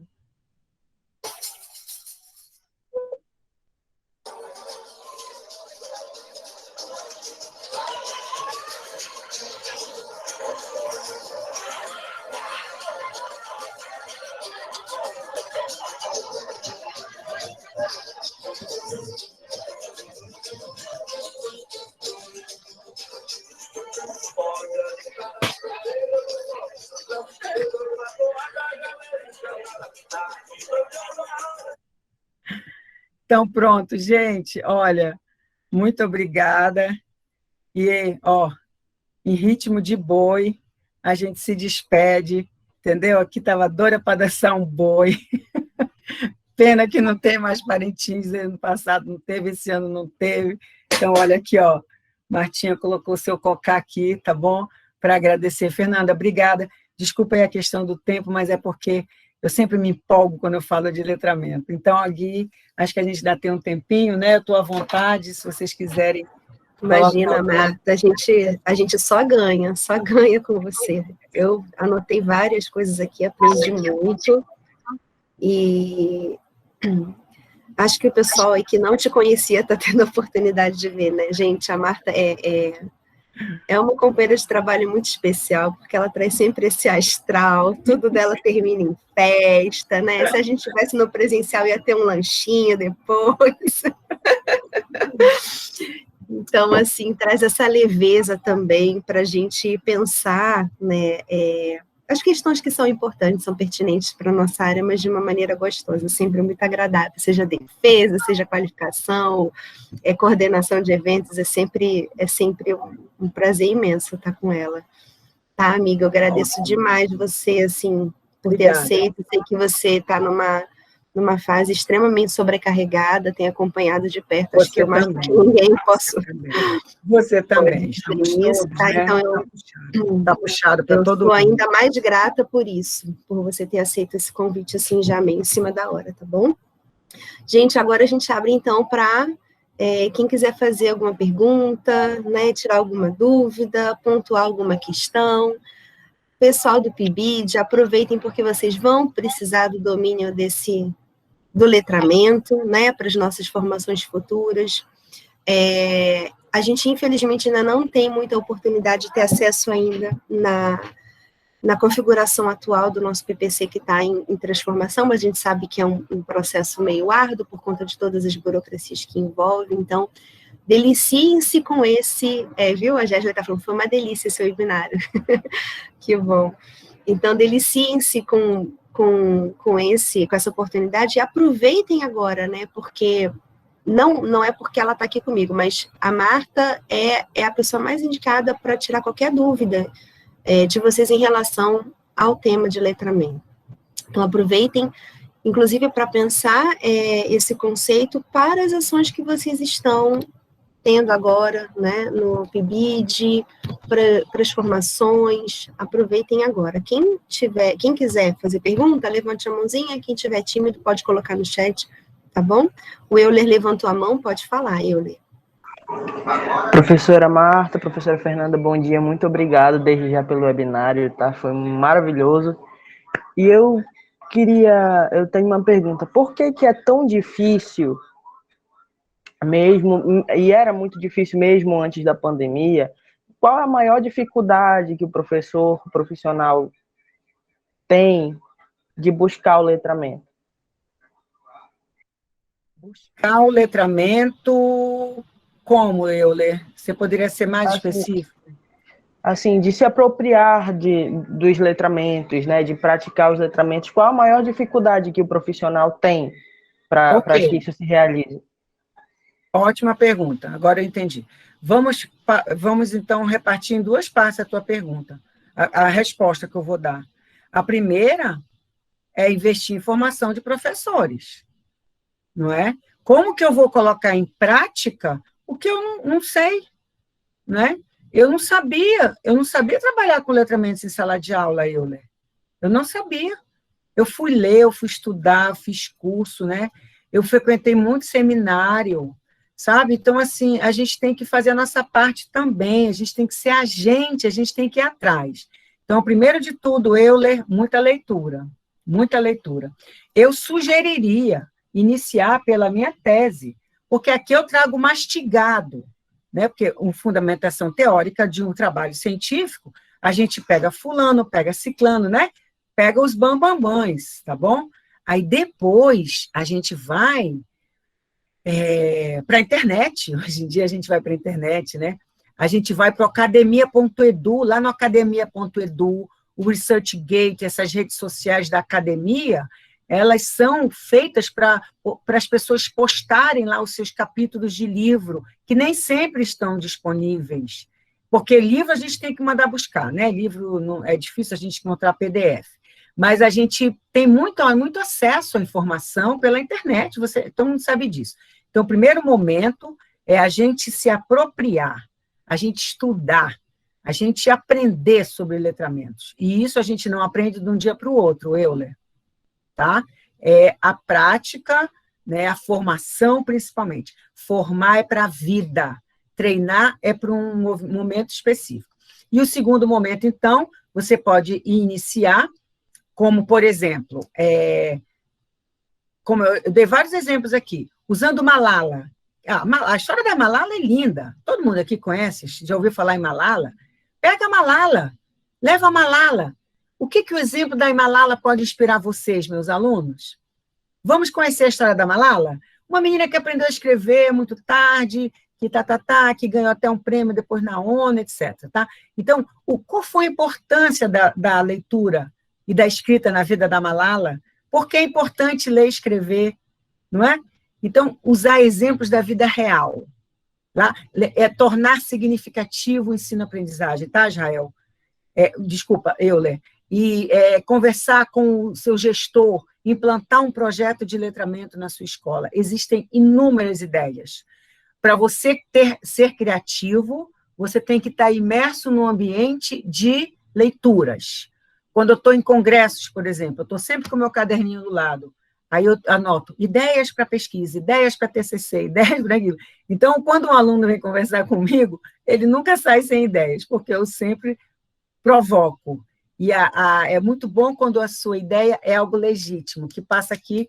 Então, pronto, gente, olha, muito obrigada. E, ó, em ritmo de boi, a gente se despede, entendeu? Aqui estava doida para dançar um boi. Pena que não tem mais Parintins, ano passado não teve, esse ano não teve. Então, olha aqui, ó, Martinha colocou seu cocá aqui, tá bom? Para agradecer. Fernanda, obrigada. Desculpa aí a questão do tempo, mas é porque eu sempre me empolgo quando eu falo de letramento. Então, aqui, acho que a gente ainda tem um tempinho, né? Eu estou à vontade, se vocês quiserem. Imagina, Marta, a gente só ganha com você. Eu anotei várias coisas aqui, aprendi muito, e acho que o pessoal aí que não te conhecia está tendo a oportunidade de ver, né? Gente, a Marta é uma companheira de trabalho muito especial, porque ela traz sempre esse astral, tudo dela termina em festa, né? Se a gente estivesse no presencial, ia ter um lanchinho depois. Então, assim, traz essa leveza também para a gente pensar, né, as questões que são importantes, são pertinentes para a nossa área, mas de uma maneira gostosa, sempre muito agradável, seja defesa, seja qualificação, coordenação de eventos, é sempre um prazer imenso estar com ela. Tá, amiga? Eu agradeço demais você, assim, por ter aceito, sei que você está numa fase extremamente sobrecarregada, tem acompanhado de perto, acho que eu mais do que ninguém posso... Você também. Estamos isso, todos, tá? né? Então, tá puxado para todo mundo. Eu estou ainda mais grata por isso, por você ter aceito esse convite, assim, já meio em cima da hora, tá bom? Gente, agora a gente abre, então, para quem quiser fazer alguma pergunta, né, tirar alguma dúvida, pontuar alguma questão. Pessoal do PIBID, aproveitem porque vocês vão precisar do domínio do letramento, né, para as nossas formações futuras. A gente, infelizmente, ainda não tem muita oportunidade de ter acesso ainda na configuração atual do nosso PPC que está em transformação, mas a gente sabe que é um processo meio árduo por conta de todas as burocracias que envolve, então, deliciem-se com esse, viu, a Jéssica está falando, foi uma delícia esse webinário, que bom. Então, deliciem-se com essa oportunidade e aproveitem agora, né, porque não é porque ela está aqui comigo, mas a Marta é a pessoa mais indicada para tirar qualquer dúvida de vocês em relação ao tema de letramento. Então, aproveitem, inclusive, para pensar esse conceito para as ações que vocês estão tendo agora, né, no PIBID, para as formações, aproveitem agora. Quem quiser fazer pergunta, levante a mãozinha, quem tiver tímido pode colocar no chat, tá bom? O Euler levantou a mão, pode falar, Euler. Professora Marta, professora Fernanda, bom dia, muito obrigado desde já pelo webinário, tá? Foi maravilhoso. E eu tenho uma pergunta, por que é tão difícil mesmo, e era muito difícil mesmo antes da pandemia, qual é a maior dificuldade que o profissional tem de buscar o letramento? Buscar o letramento, como, Euler? Você poderia ser mais específico? Assim, de se apropriar dos letramentos, né, de praticar os letramentos, qual a maior dificuldade que o profissional tem para que isso se realize? Ótima pergunta, agora eu entendi. Vamos então, repartir em duas partes a tua pergunta, a resposta que eu vou dar. A primeira é investir em formação de professores, não é? Como que eu vou colocar em prática o que eu não sei, né? Eu não sabia trabalhar com letramentos em sala de aula, Euler. Eu não sabia. Eu fui ler, eu fui estudar, fiz curso, né? Eu frequentei muito seminário, sabe? Então, assim, a gente tem que fazer a nossa parte também, a gente tem que ser agente, a gente tem que ir atrás. Então, primeiro de tudo, Euler, muita leitura, muita leitura. Eu sugeriria iniciar pela minha tese, porque aqui eu trago mastigado, né? Porque uma fundamentação teórica de um trabalho científico, a gente pega fulano, pega ciclano, né? Pega os bambambãs, tá bom? Aí depois a gente vai para a internet, hoje em dia a gente vai para a internet, né? A gente vai para o academia.edu, lá no academia.edu, o ResearchGate, essas redes sociais da academia, elas são feitas para as pessoas postarem lá os seus capítulos de livro, que nem sempre estão disponíveis, porque livro a gente tem que mandar buscar, né? Livro não, é difícil a gente encontrar PDF, mas a gente tem muito acesso à informação pela internet, todo mundo sabe disso. Então, o primeiro momento é a gente se apropriar, a gente estudar, a gente aprender sobre letramentos. E isso a gente não aprende de um dia para o outro, Euler. Tá? É a prática, né, a formação principalmente. Formar é para a vida, treinar é para um momento específico. E o segundo momento, então, você pode iniciar, como, por exemplo, como eu dei vários exemplos aqui, usando Malala. A história da Malala é linda, todo mundo aqui conhece, já ouviu falar em Malala? Pega a Malala, leva a Malala. O que o exemplo da Malala pode inspirar vocês, meus alunos? Vamos conhecer a história da Malala? Uma menina que aprendeu a escrever muito tarde, que ganhou até um prêmio depois na ONU, etc. Tá? Então, qual foi a importância da leitura e da escrita na vida da Malala? Por que é importante ler e escrever, não é? Então, usar exemplos da vida real. Tá? Tornar significativo o ensino-aprendizagem, tá, Israel? Desculpa, Euler. E conversar com o seu gestor, implantar um projeto de letramento na sua escola. Existem inúmeras ideias. Para você ser criativo, você tem que estar imerso num ambiente de leituras. Quando eu estou em congressos, por exemplo, eu estou sempre com o meu caderninho do lado, aí eu anoto ideias para pesquisa, ideias para TCC, ideias para aquilo. Então, quando um aluno vem conversar comigo, ele nunca sai sem ideias, porque eu sempre provoco. E é muito bom quando a sua ideia é algo legítimo, que passa aqui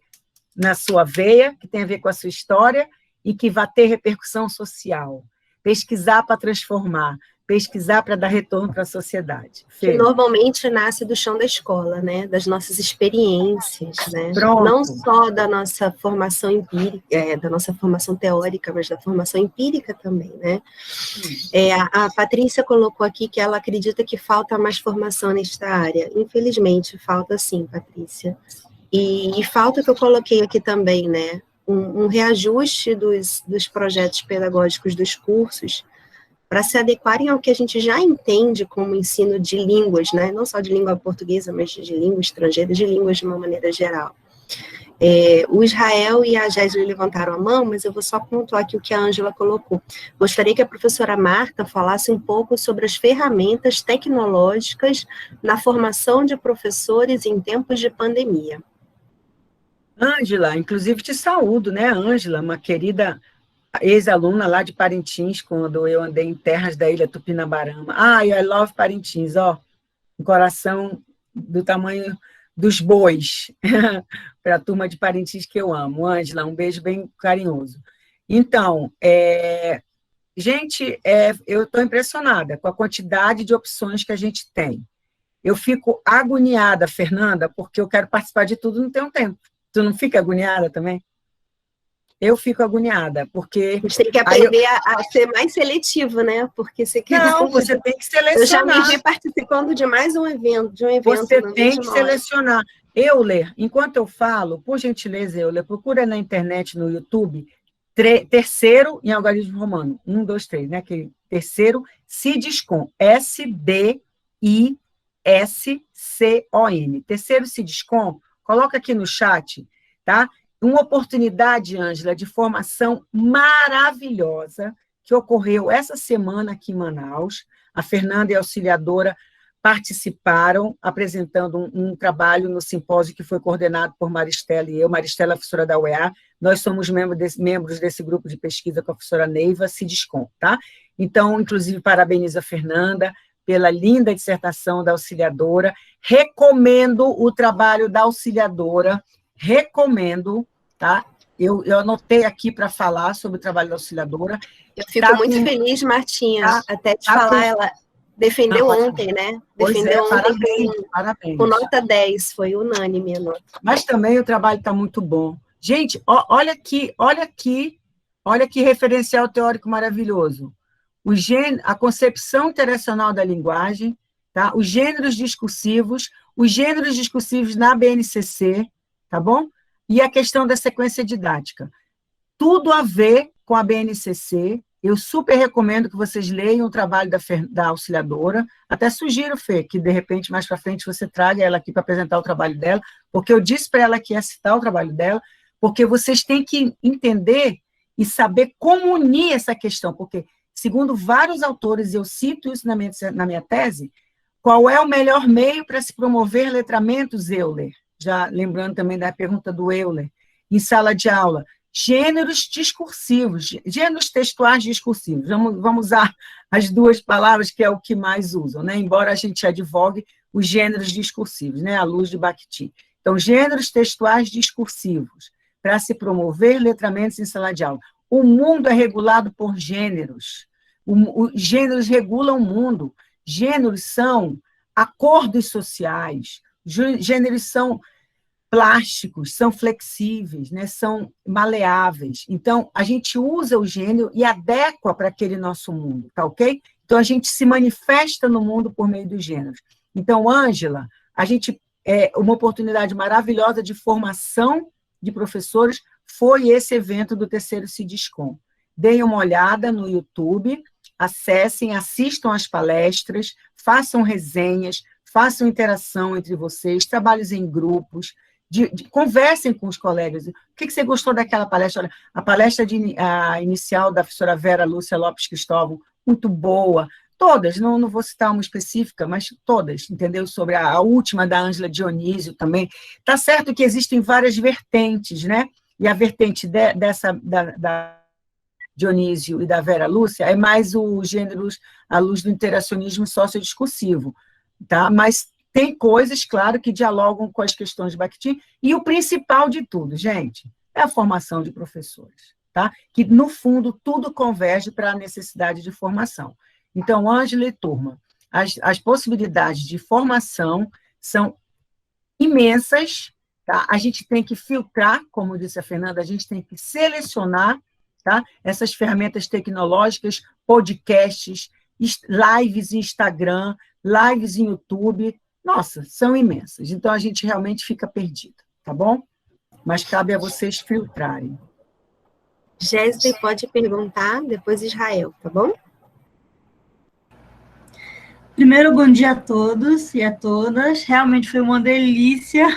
na sua veia, que tem a ver com a sua história e que vai ter repercussão social. Pesquisar para transformar, pesquisar para dar retorno para a sociedade. Que normalmente nasce do chão da escola, né? Das nossas experiências, né? Pronto. Não só da nossa formação empírica, da nossa formação teórica, mas da formação empírica também, né? A Patrícia colocou aqui que ela acredita que falta mais formação nesta área. Infelizmente, falta sim, Patrícia. E falta que eu coloquei aqui também, né? Um reajuste dos projetos pedagógicos dos cursos para se adequarem ao que a gente já entende como ensino de línguas, né? Não só de língua portuguesa, mas de língua estrangeira, de línguas de uma maneira geral. O Israel e a Jéssica levantaram a mão, mas eu vou só pontuar aqui o que a Ângela colocou. Gostaria que a professora Marta falasse um pouco sobre as ferramentas tecnológicas na formação de professores em tempos de pandemia. Ângela, inclusive te saúdo, né, Ângela, uma querida ex-aluna lá de Parintins, quando eu andei em terras da ilha Tupinabarama. I love Parintins, um coração do tamanho dos bois, para a turma de Parintins que eu amo. Ângela, um beijo bem carinhoso. Então, gente, eu estou impressionada com a quantidade de opções que a gente tem. Eu fico agoniada, Fernanda, porque eu quero participar de tudo, não tenho tempo. Tu não fica agoniada também? Eu fico agoniada, porque... A gente tem que aprender a ser mais seletivo, né? Porque você quer... Não, você tem que selecionar. Eu já me vi participando de mais um evento, Você tem que selecionar. Euler, enquanto eu falo, por gentileza, Euler, procura na internet, no YouTube, terceiro em algarismo romano. 1, 2, 3, né? Aquele terceiro, SIDSCON. SIDSCON. Terceiro SIDSCON, coloca aqui no chat, tá? Uma oportunidade, Ângela, de formação maravilhosa que ocorreu essa semana aqui em Manaus. A Fernanda e a auxiliadora participaram, apresentando um trabalho no simpósio que foi coordenado por Maristela e eu. Maristela, professora da UEA. Nós somos membros desse grupo de pesquisa com a professora Neiva SIDSCON, tá? Então, inclusive, parabenizo a Fernanda pela linda dissertação da auxiliadora. Recomendo o trabalho da auxiliadora, recomendo, tá? Eu anotei aqui para falar sobre o trabalho da auxiliadora. Eu fico muito feliz, Martinha, até te falar, ela defendeu ontem, né? Defendeu ontem parabéns. Com nota 10, foi unânime a nota. Mas também o trabalho está muito bom. Gente, olha que referencial teórico maravilhoso. A concepção internacional da linguagem, tá? Os gêneros discursivos na BNCC, tá bom? E a questão da sequência didática. Tudo a ver com a BNCC. Eu super recomendo que vocês leiam o trabalho da auxiliadora. Até sugiro, Fê, que de repente, mais para frente, você traga ela aqui para apresentar o trabalho dela, porque eu disse para ela que ia citar o trabalho dela, porque vocês têm que entender e saber como unir essa questão, porque, segundo vários autores, eu cito isso na minha tese, qual é o melhor meio para se promover letramentos, Euler? Já lembrando também da pergunta do Euler, em sala de aula. Gêneros discursivos, gêneros textuais discursivos. Vamos usar as duas palavras que é o que mais usam, né? Embora a gente advogue os gêneros discursivos, né? À luz de Bakhtin. Então, gêneros textuais discursivos, para se promover letramentos em sala de aula. O mundo é regulado por gêneros. Os gêneros regulam o mundo. Gêneros são acordos sociais, gêneros são plásticos, são flexíveis, né, são maleáveis. Então, a gente usa o gênero e adequa para aquele nosso mundo, tá ok? Então, a gente se manifesta no mundo por meio dos gêneros. Então, Ângela, a gente, uma oportunidade maravilhosa de formação de professores foi esse evento do terceiro Cidiscom. Deem uma olhada no YouTube, acessem, assistam às palestras, façam resenhas, façam interação entre vocês, trabalhos em grupos, conversem com os colegas. O que você gostou daquela palestra? Olha, a palestra inicial da professora Vera Lúcia Lopes Cristóvão, muito boa. Todas, não vou citar uma específica, mas todas, entendeu? Sobre a última da Ângela Dionísio também. Está certo que existem várias vertentes, né? E a vertente da Dionísio e da Vera Lúcia é mais os gêneros à luz do interacionismo sociodiscursivo, tá? Mas tem coisas, claro, que dialogam com as questões de Bakhtin, e o principal de tudo, gente, é a formação de professores, tá? Que, no fundo, tudo converge para a necessidade de formação. Então, Ângela e turma, as possibilidades de formação são imensas, tá? A gente tem que filtrar, como disse a Fernanda, a gente tem que selecionar, tá? Essas ferramentas tecnológicas, podcasts, lives em Instagram, lives em YouTube, nossa, são imensas. Então, a gente realmente fica perdido, tá bom? Mas cabe a vocês filtrarem. Jéssica pode perguntar, depois Israel, tá bom? Primeiro, bom dia a todos e a todas. Realmente foi uma delícia.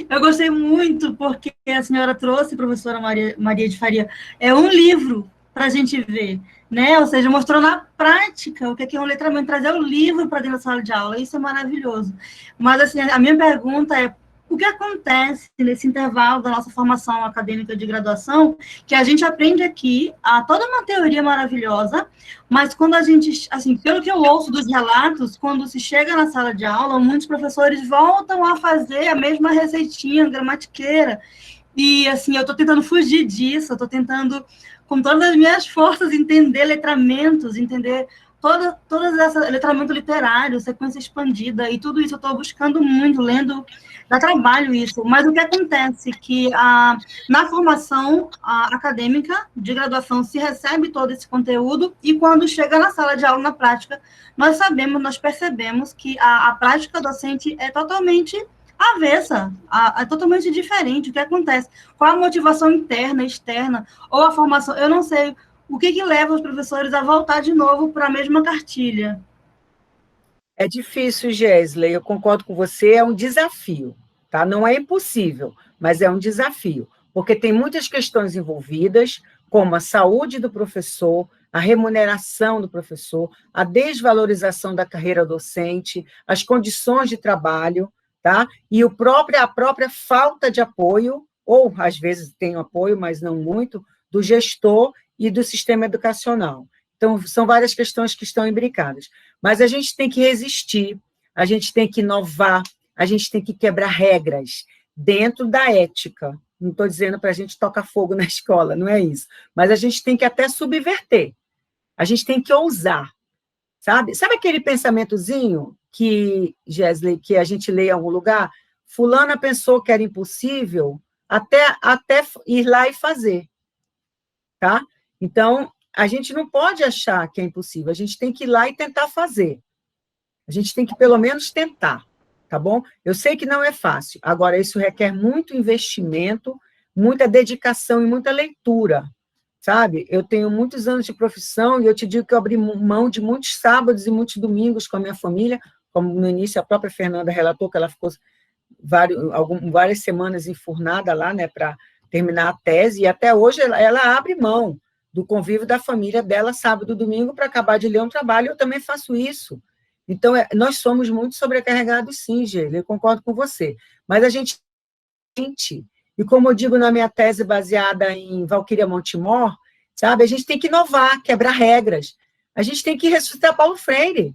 Eu gostei muito porque a senhora trouxe, professora Maria de Faria, um livro para a gente ver, né? Ou seja, mostrou na prática o que é um letramento, trazer o livro para dentro da sala de aula. Isso é maravilhoso. Mas, assim, a minha pergunta é: o que acontece nesse intervalo da nossa formação acadêmica de graduação, que a gente aprende aqui toda uma teoria maravilhosa, mas quando a gente, assim, pelo que eu ouço dos relatos, quando se chega na sala de aula, muitos professores voltam a fazer a mesma receitinha gramatiqueira, e, assim, eu estou tentando fugir disso, eu estou tentando, com todas as minhas forças, entender letramentos, entender todas essa letramento literário, sequência expandida, e tudo isso eu estou buscando muito, lendo, dá trabalho isso, mas o que acontece é que na formação acadêmica de graduação se recebe todo esse conteúdo, e quando chega na sala de aula, na prática, nós percebemos que a prática docente é totalmente avessa, é totalmente diferente. O que acontece? Qual a motivação interna, externa, ou a formação, eu não sei. O que leva os professores a voltar de novo para a mesma cartilha? É difícil, Gesley, eu concordo com você, é um desafio, tá? Não é impossível, mas é um desafio, porque tem muitas questões envolvidas, como a saúde do professor, a remuneração do professor, a desvalorização da carreira docente, as condições de trabalho, tá? E a própria falta de apoio, ou às vezes tem apoio, mas não muito, do gestor e do sistema educacional. Então, são várias questões que estão imbricadas. Mas a gente tem que resistir, a gente tem que inovar, a gente tem que quebrar regras dentro da ética. Não estou dizendo para a gente tocar fogo na escola, não é isso. Mas a gente tem que até subverter. A gente tem que ousar, sabe? Sabe aquele pensamentozinho que, Gesley, que a gente lê em algum lugar? Fulana pensou que era impossível até ir lá e fazer. Tá? Então, a gente não pode achar que é impossível, a gente tem que ir lá e tentar fazer. A gente tem que, pelo menos, tentar. tá bom? Eu sei que não é fácil, agora isso requer muito investimento, muita dedicação e muita leitura, sabe? Eu tenho muitos anos de profissão e eu te digo que eu abri mão de muitos sábados e muitos domingos com a minha família, como no início a própria Fernanda relatou que ela ficou várias semanas enfurnada lá, né, para terminar a tese, e até hoje ela abre mão do convívio da família dela sábado e domingo para acabar de ler um trabalho. Eu também faço isso. Então, nós somos muito sobrecarregados, sim, Geila, eu concordo com você. Mas a gente, e como eu digo na minha tese baseada em Valquíria Montemor, sabe, a gente tem que inovar, quebrar regras. A gente tem que ressuscitar Paulo Freire,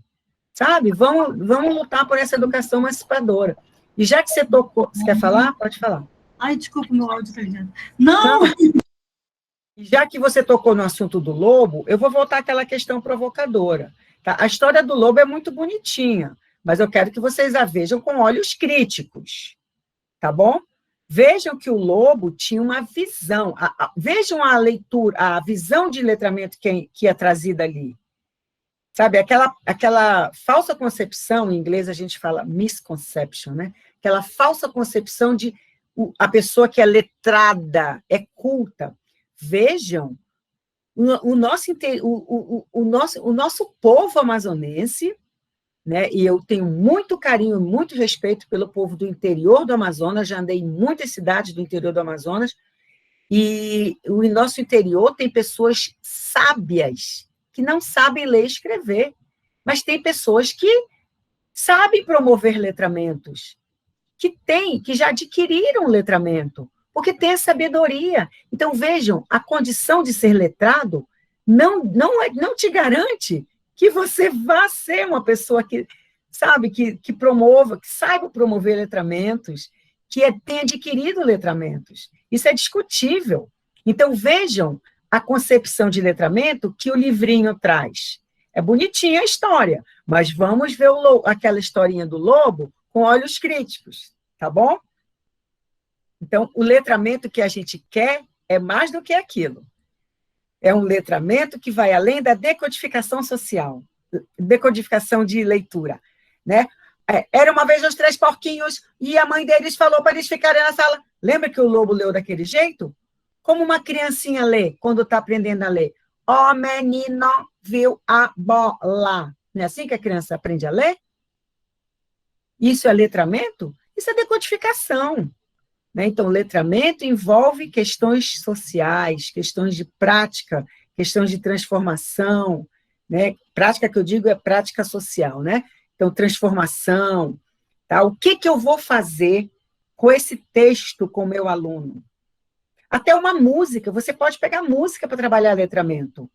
sabe? Vamos lutar por essa educação emancipadora. E já que você tocou... Você quer falar? Pode falar. Ai, desculpa, meu áudio tá ligado. Não! Já que você tocou no assunto do lobo, eu vou voltar àquela questão provocadora. Tá? A história do lobo é muito bonitinha, mas eu quero que vocês a vejam com olhos críticos, tá bom? Vejam que o lobo tinha uma visão, vejam a leitura, a visão de letramento que é trazida ali. Sabe, aquela falsa concepção, em inglês a gente fala misconception, né? Aquela falsa concepção de a pessoa que é letrada, é culta. Vejam o nosso povo amazonense, né? E eu tenho muito carinho, muito respeito pelo povo do interior do Amazonas, já andei em muitas cidades do interior do Amazonas, e o nosso interior tem pessoas sábias, que não sabem ler e escrever, mas tem pessoas que sabem promover letramentos, que já adquiriram letramento, porque tem a sabedoria. Então, vejam, a condição de ser letrado não te garante que você vá ser uma pessoa que, sabe, que promova, que saiba promover letramentos, que tenha adquirido letramentos. Isso é discutível. Então, vejam a concepção de letramento que o livrinho traz. É bonitinha a história, mas vamos ver aquela historinha do lobo com olhos críticos, tá bom? Então, o letramento que a gente quer é mais do que aquilo. É um letramento que vai além da decodificação social, decodificação de leitura, né? Era uma vez os 3 porquinhos e a mãe deles falou para eles ficarem na sala. Lembra que o lobo leu daquele jeito? Como uma criancinha lê quando está aprendendo a ler. Ó menino viu a bola. Não é assim que a criança aprende a ler? Isso é letramento? Isso é decodificação. Né? Então, letramento envolve questões sociais, questões de prática, questões de transformação. Né? Prática que eu digo é prática social. Né? Então, transformação. Tá? O que eu vou fazer com esse texto com o meu aluno? Até uma música, você pode pegar música para trabalhar letramento.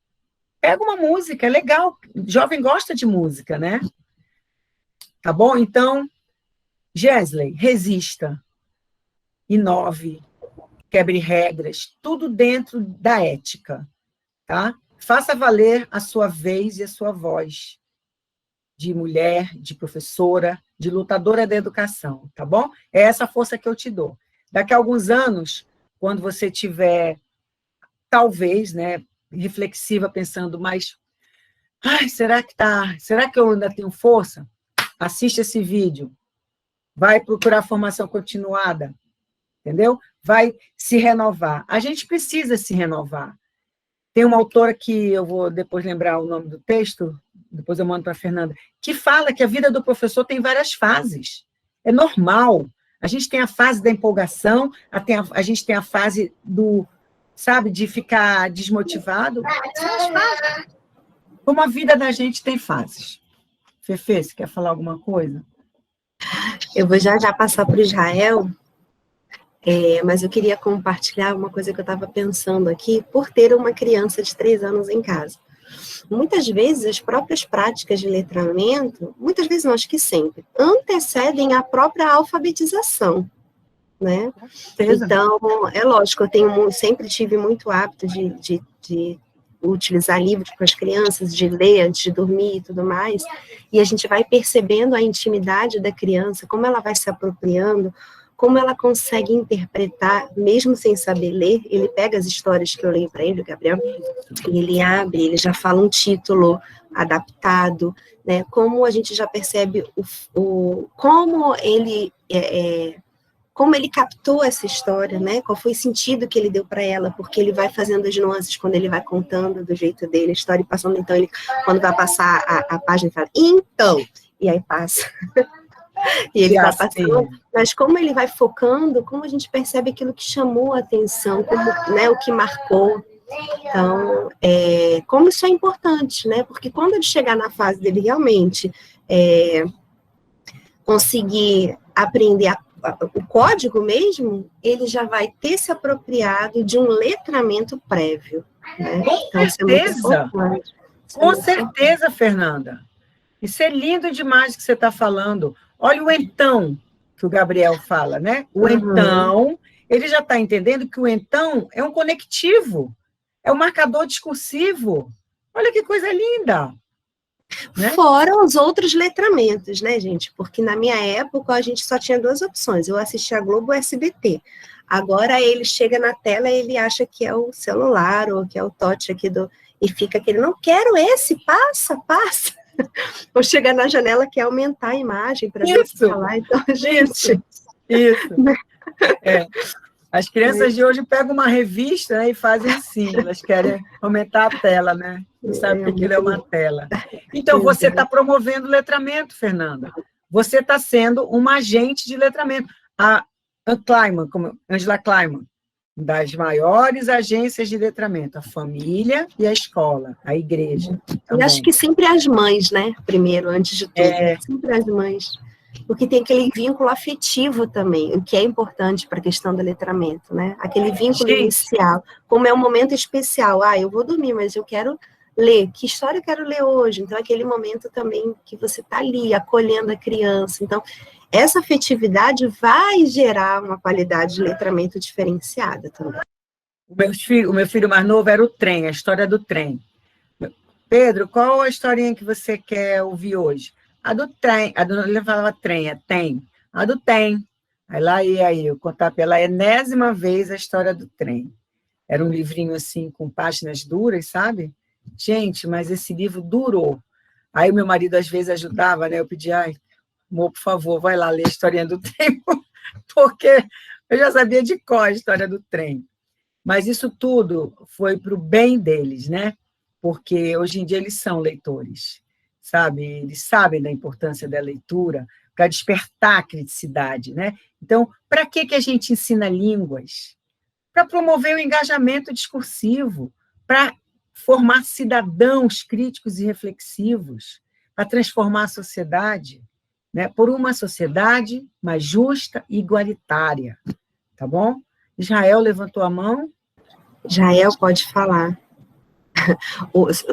Pega uma música, é legal. O jovem gosta de música, né? Tá bom? Então, Gesley, resista, inove, quebre regras, tudo dentro da ética, tá? Faça valer a sua vez e a sua voz de mulher, de professora, de lutadora da educação, tá bom? É essa força que eu te dou. Daqui a alguns anos, quando você tiver, talvez, né, reflexiva, pensando, mas, será que eu ainda tenho força? Assiste esse vídeo, vai procurar formação continuada, entendeu? Vai se renovar. A gente precisa se renovar. Tem uma autora que eu vou depois lembrar o nome do texto, depois eu mando para a Fernanda, que fala que a vida do professor tem várias fases. É normal. A gente tem a fase da empolgação, a gente tem a fase do, sabe, de ficar desmotivado. São as fases. Como a vida da gente tem fases. Fefe, você quer falar alguma coisa? Eu vou já passar para o Israel, mas eu queria compartilhar uma coisa que eu estava pensando aqui, por ter uma criança de 3 anos em casa. Muitas vezes, as próprias práticas de letramento, muitas vezes não, acho que sempre, antecedem a própria alfabetização, né? Então, é lógico, eu sempre tive muito hábito de utilizar livros para as crianças, de ler antes de dormir e tudo mais, e a gente vai percebendo a intimidade da criança, como ela vai se apropriando, como ela consegue interpretar, mesmo sem saber ler. Ele pega as histórias que eu leio para ele, o Gabriel, e ele abre, ele já fala um título adaptado, né? Como a gente já percebe como ele captou essa história, né? Qual foi o sentido que ele deu para ela, porque ele vai fazendo as nuances quando ele vai contando do jeito dele, a história e passando, então ele, quando vai passar a página, ele fala, então, e aí passa. E ele vai passando, mas como ele vai focando, como a gente percebe aquilo que chamou a atenção, como, né, o que marcou. Então, como isso é importante, né? Porque quando ele chegar na fase dele realmente conseguir aprender o código mesmo, ele já vai ter se apropriado de um letramento prévio. Né? Com então, certeza, com certeza, Fernanda. Isso é lindo demais que você está falando. Olha o então que o Gabriel fala, né? O então, ele já está entendendo que o então é um conectivo, é um marcador discursivo. Olha que coisa linda! Né? Fora os outros letramentos, né, gente? Porque na minha época a gente só tinha duas opções. Eu assistia a Globo ou SBT. Agora ele chega na tela e ele acha que é o celular ou que é o touch aqui do... E fica aquele, não quero esse, passa. Ou chegar na janela que é aumentar a imagem para ver o que está lá. Então, gente... Isso. As crianças de hoje pegam uma revista, né, e fazem assim, elas querem aumentar a tela, né? Não sabe que aquilo é uma tela. Então, você está promovendo o letramento, Fernanda. Você está sendo uma agente de letramento. A Angela Kleiman, das maiores agências de letramento, a família e a escola, a igreja. E acho que sempre as mães, né? Primeiro, antes de tudo. Sempre as mães. Porque tem aquele vínculo afetivo também, o que é importante para a questão do letramento, né? Aquele vínculo inicial, como é um momento especial. Eu vou dormir, mas eu quero ler. Que história eu quero ler hoje? Então, aquele momento também que você está ali, acolhendo a criança. Então, essa afetividade vai gerar uma qualidade de letramento diferenciada também. O meu filho mais novo era o trem, a história do trem. Pedro, qual a historinha que você quer ouvir hoje? A do trem. Ele falava trem, tem. A do tem. Aí lá ia eu contar pela enésima vez a história do trem. Era um livrinho assim, com páginas duras, sabe? Gente, mas esse livro durou. Aí o meu marido às vezes ajudava, né? Eu pedia, amor, por favor, vai lá ler a historinha do trem, porque eu já sabia de cor a história do trem. Mas isso tudo foi para o bem deles, né? Porque hoje em dia eles são leitores, sabe? Eles sabem da importância da leitura para despertar a criticidade, né? Então, para que a gente ensina línguas? Para promover o engajamento discursivo, para formar cidadãos críticos e reflexivos, para transformar a sociedade, né? Por uma sociedade mais justa e igualitária, tá bom? Israel levantou a mão. Israel pode falar.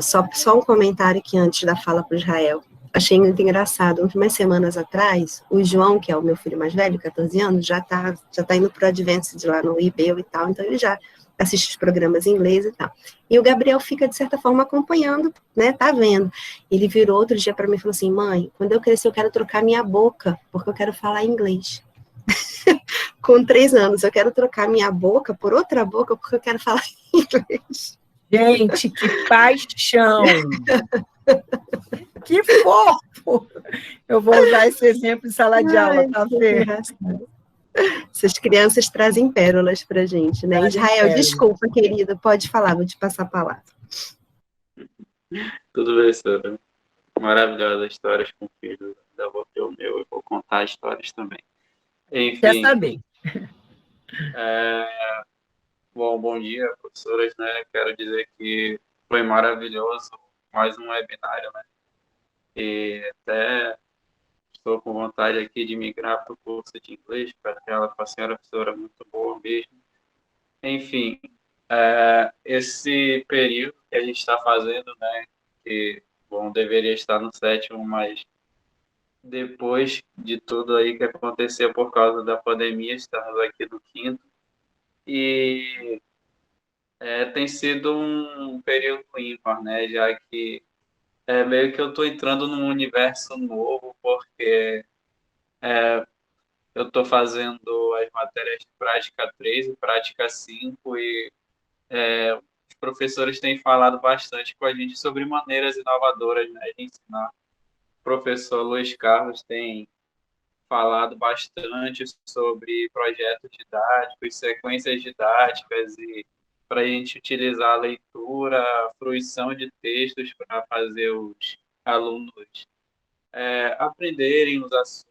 Só um comentário aqui antes da fala para o Israel. Achei muito engraçado. Umas semanas atrás, o João, que é o meu filho mais velho, 14 anos, já tá indo para o Advanced lá no IBEU e tal, então ele já assiste os programas em inglês e tal. E o Gabriel fica, de certa forma, acompanhando, né, tá vendo. Ele virou outro dia para mim e falou assim, mãe, quando eu crescer eu quero trocar minha boca, porque eu quero falar inglês. Com 3 anos, eu quero trocar minha boca por outra boca, porque eu quero falar inglês. Gente, que paixão! Que fofo! Eu vou usar esse exemplo em sala de aula, tá, Fê? Essas crianças trazem pérolas pra gente, né? Israel, desculpa, querida, pode falar, vou te passar a palavra. Tudo bem, senhora. Maravilhosas histórias com o filho. Ainda vou ter o meu e vou contar histórias também. Enfim. Quer saber? Bom dia, professoras, né? Quero dizer que foi maravilhoso mais um webinário, né? E até estou com vontade aqui de migrar para o curso de inglês, para que ela fosse uma professora muito boa mesmo. Enfim, esse período que a gente está fazendo, né? Que, bom, deveria estar no 7º, mas depois de tudo aí que aconteceu por causa da pandemia, estamos aqui no 5º. E tem sido um período ímpar, né? Já que meio que eu estou entrando num universo novo, porque eu estou fazendo as matérias de prática 3 e prática 5 e os professores têm falado bastante com a gente sobre maneiras inovadoras, né, de ensinar. O professor Luiz Carlos tem falado bastante sobre projetos didáticos, sequências didáticas e para a gente utilizar a leitura, a fruição de textos para fazer os alunos aprenderem os assuntos,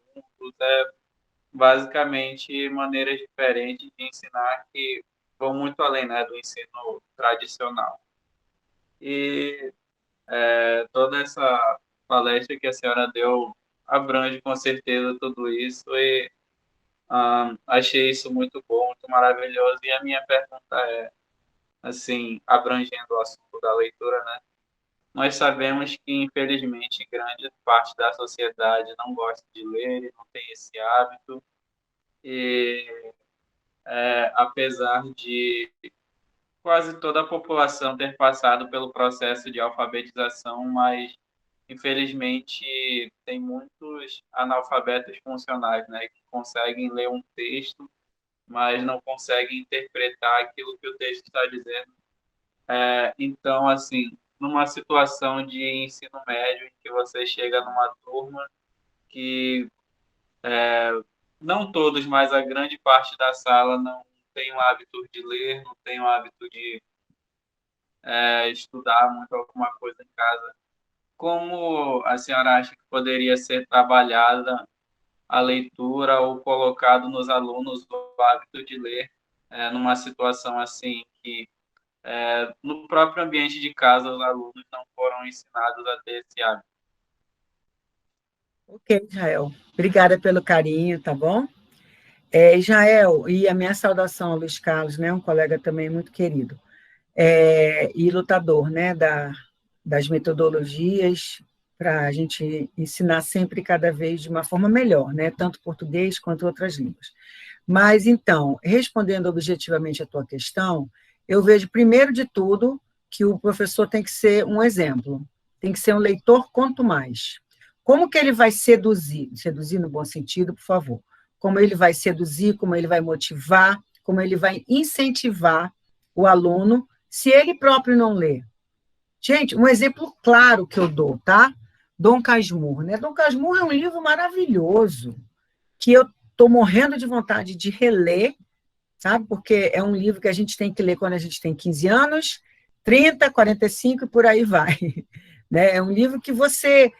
basicamente maneiras diferentes de ensinar que vão muito além, né, do ensino tradicional. E toda essa palestra que a senhora deu abrange com certeza tudo isso e achei isso muito bom, muito maravilhoso. E a minha pergunta é, assim, abrangendo o assunto da leitura, né? Nós sabemos que, infelizmente, grande parte da sociedade não gosta de ler e não tem esse hábito. E, apesar de quase toda a população ter passado pelo processo de alfabetização, mas, infelizmente, tem muitos analfabetos funcionais, né, que conseguem ler um texto, mas não conseguem interpretar aquilo que o texto está dizendo. Então, assim, numa situação de ensino médio, em que você chega numa turma que não todos, mas a grande parte da sala não tem o hábito de ler, não tem o hábito de estudar muito alguma coisa em casa. Como a senhora acha que poderia ser trabalhada a leitura ou colocado nos alunos o hábito de ler numa situação assim que no próprio ambiente de casa os alunos não foram ensinados a ter esse hábito? Ok, Israel. Obrigada pelo carinho, tá bom? Israel, e a minha saudação ao Luiz Carlos, né, um colega também muito querido, e lutador, né, das metodologias para a gente ensinar sempre cada vez de uma forma melhor, né, tanto português quanto outras línguas. Mas, então, respondendo objetivamente a tua questão, eu vejo, primeiro de tudo, que o professor tem que ser um exemplo, tem que ser um leitor quanto mais. Como que ele vai seduzir no bom sentido, por favor, como ele vai seduzir, como ele vai motivar, como ele vai incentivar o aluno, se ele próprio não lê. Gente, um exemplo claro que eu dou, tá? Dom Casmurro, né? Dom Casmurro é um livro maravilhoso, que eu estou morrendo de vontade de reler, sabe? Porque é um livro que a gente tem que ler quando a gente tem 15 anos, 30, 45 e por aí vai. Né? É um livro que você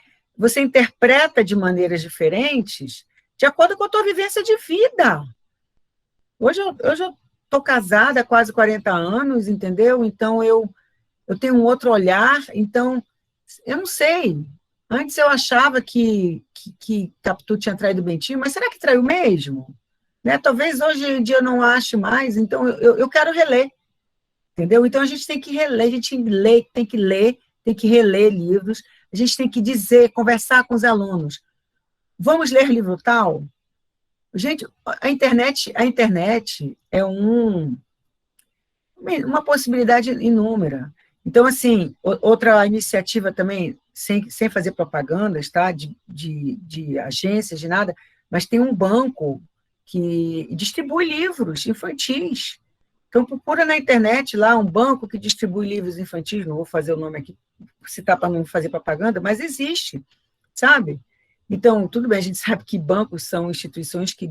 interpreta de maneiras diferentes de acordo com a tua vivência de vida. Hoje eu estou casada há quase 40 anos, entendeu? Então, eu tenho um outro olhar, então, eu não sei. Antes eu achava que Capitu tinha traído o Bentinho, mas será que traiu mesmo? Né? Talvez hoje em dia eu não ache mais, então eu quero reler, entendeu? Então a gente tem que reler, a gente tem que ler, tem que reler livros, a gente tem que dizer, conversar com os alunos. Vamos ler livro tal? Gente, a internet é uma possibilidade inúmera. Então, assim, outra iniciativa também, sem fazer propagandas, tá? de agências, de nada, mas tem um banco que distribui livros infantis. Então, procura na internet lá um banco que distribui livros infantis, não vou fazer o nome aqui, citar para não fazer propaganda, mas existe, sabe? Então, tudo bem, a gente sabe que bancos são instituições que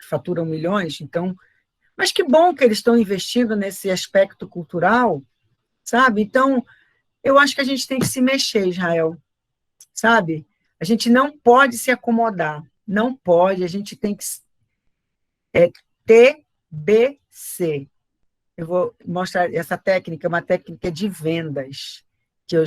faturam milhões, então, mas que bom que eles estão investindo nesse aspecto cultural, sabe? Então, eu acho que a gente tem que se mexer, Israel, sabe? A gente não pode se acomodar, não pode, a gente tem que TBC. Eu vou mostrar essa técnica, uma técnica de vendas, que eu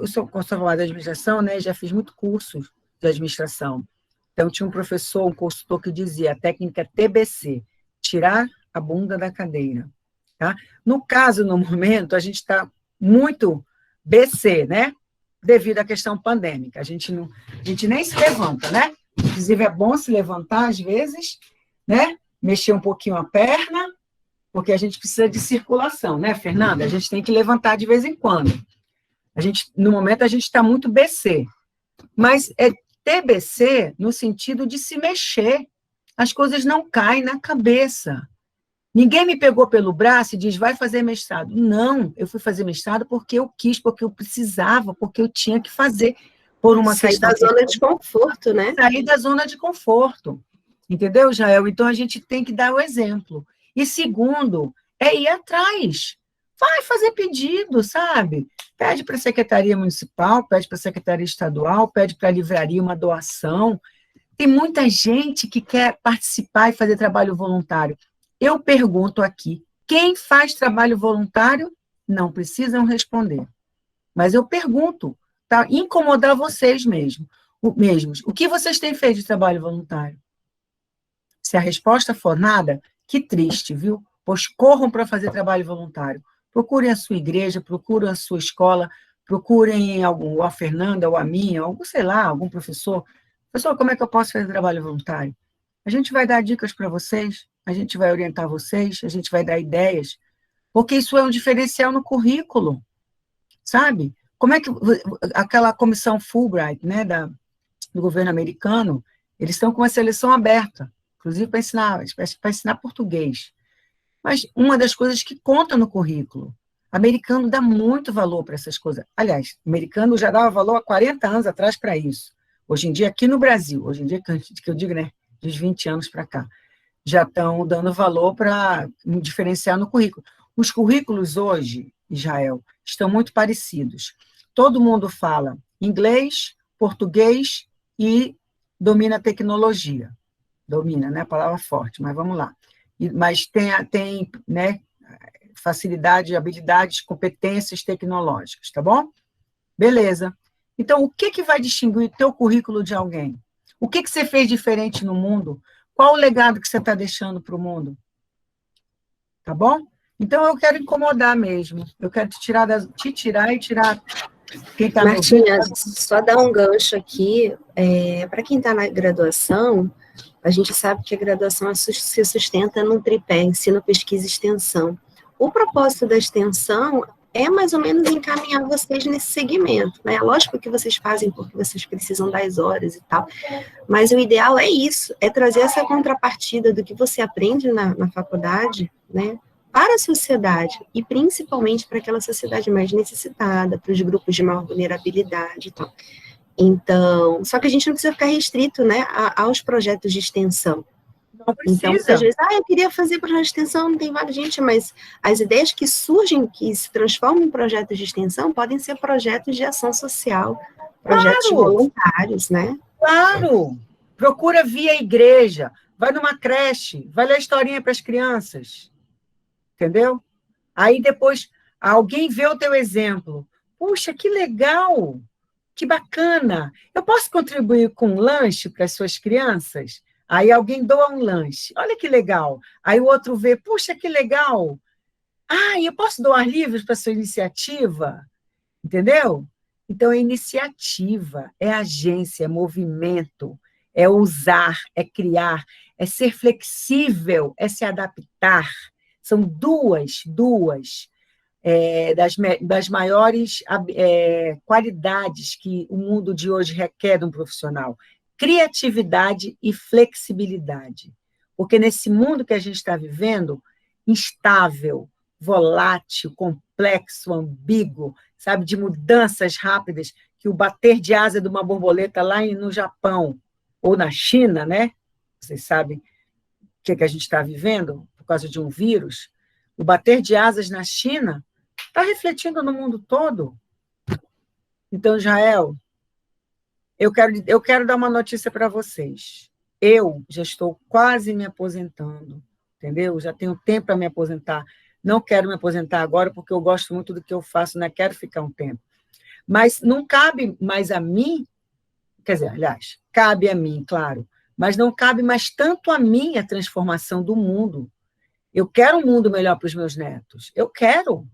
sou formada em administração, né? Já fiz muito curso de administração. Então, tinha um professor, um consultor que dizia a técnica TBC, tirar a bunda da cadeira. Tá? No caso, no momento, a gente está muito BC, né? Devido à questão pandêmica. A gente nem se levanta, né? Inclusive, é bom se levantar, às vezes, né? Mexer um pouquinho a perna, porque a gente precisa de circulação, né, Fernanda? A gente tem que levantar de vez em quando. No momento, a gente está muito BC. Mas é TBC no sentido de se mexer, As coisas não caem na cabeça. Ninguém me pegou pelo braço e diz, vai fazer mestrado. Não, eu fui fazer mestrado porque eu quis, porque eu precisava, porque eu tinha que fazer por uma Sair questão... da zona de conforto, né? Sair da zona de conforto. Entendeu, Jael? Então, a gente tem que dar o exemplo. E segundo, é ir atrás. Vai fazer pedido, sabe? Pede para a Secretaria Municipal, pede para a Secretaria Estadual, pede para a livraria uma doação. Tem muita gente que quer participar e fazer trabalho voluntário. Eu pergunto aqui, quem faz trabalho voluntário? Não precisam responder. Mas eu pergunto, para incomodar vocês mesmos. O que vocês têm feito de trabalho voluntário? Se a resposta for nada, que triste, viu? Pois corram para fazer trabalho voluntário. Procurem a sua igreja, procurem a sua escola, procurem ou a Fernanda, ou a minha, ou sei lá, algum professor. Professor, como é que eu posso fazer trabalho voluntário? A gente vai dar dicas para vocês, a gente vai orientar vocês, a gente vai dar ideias, porque isso é um diferencial no currículo, sabe? Como é que aquela comissão Fulbright, né, do governo americano, eles estão com uma seleção aberta, inclusive para ensinar português. Mas uma das coisas que conta no currículo, americano dá muito valor para essas coisas. Aliás, americano já dava valor há 40 anos atrás para isso. Hoje em dia, aqui no Brasil, hoje em dia, que eu digo, né, dos 20 anos para cá, já estão dando valor para diferenciar no currículo. Os currículos hoje, Israel, estão muito parecidos. Todo mundo fala inglês, português e domina a tecnologia. Domina, né? A palavra forte, mas vamos lá. Mas tem né, facilidade, habilidades, competências tecnológicas, tá bom? Beleza. Então, o que vai distinguir o teu currículo de alguém? O que você fez diferente no mundo? Qual o legado que você está deixando para o mundo? Tá bom? Então, eu quero incomodar mesmo. Eu quero te tirar e tirar quem está me ouvindo. Martinha, só dar um gancho aqui. Para quem está na graduação, a gente sabe que a graduação se sustenta num tripé, ensino, pesquisa e extensão. O propósito da extensão é mais ou menos encaminhar vocês nesse segmento, né? Lógico que vocês fazem porque vocês precisam das horas e tal, mas o ideal é isso, é trazer essa contrapartida do que você aprende na faculdade, né, para a sociedade, e principalmente para aquela sociedade mais necessitada, para os grupos de maior vulnerabilidade e tal. Então, só que a gente não precisa ficar restrito, né, aos projetos de extensão. Não precisa. Então, muitas vezes, eu queria fazer projeto de extensão, não tem várias gente, mas as ideias que surgem, que se transformam em projetos de extensão, podem ser projetos de ação social, projetos voluntários, né? Claro! Procura via igreja, vai numa creche, vai ler historinha para as crianças, entendeu? Aí depois, alguém vê o teu exemplo. Puxa, que legal! Que bacana! Eu posso contribuir com um lanche para as suas crianças? Aí alguém doa um lanche. Olha que legal. Aí o outro vê, puxa, que legal. Eu posso doar livros para a sua iniciativa? Entendeu? Então, é iniciativa, é agência, é movimento, é ousar, é criar, é ser flexível, é se adaptar. São duas das maiores qualidades que o mundo de hoje requer de um profissional. Criatividade e flexibilidade. Porque nesse mundo que a gente está vivendo, instável, volátil, complexo, ambíguo, sabe, de mudanças rápidas, que o bater de asa de uma borboleta lá no Japão, ou na China, né? Vocês sabem o que a gente está vivendo por causa de um vírus. O bater de asas na China está refletindo no mundo todo. Então, Israel, eu quero dar uma notícia para vocês. Eu já estou quase me aposentando, entendeu? Já tenho tempo para me aposentar. Não quero me aposentar agora, porque eu gosto muito do que eu faço, né? Quero ficar um tempo. Mas não cabe mais a mim, quer dizer, aliás, cabe a mim, claro, mas não cabe mais tanto a mim a transformação do mundo. Eu quero um mundo melhor para os meus netos. Eu quero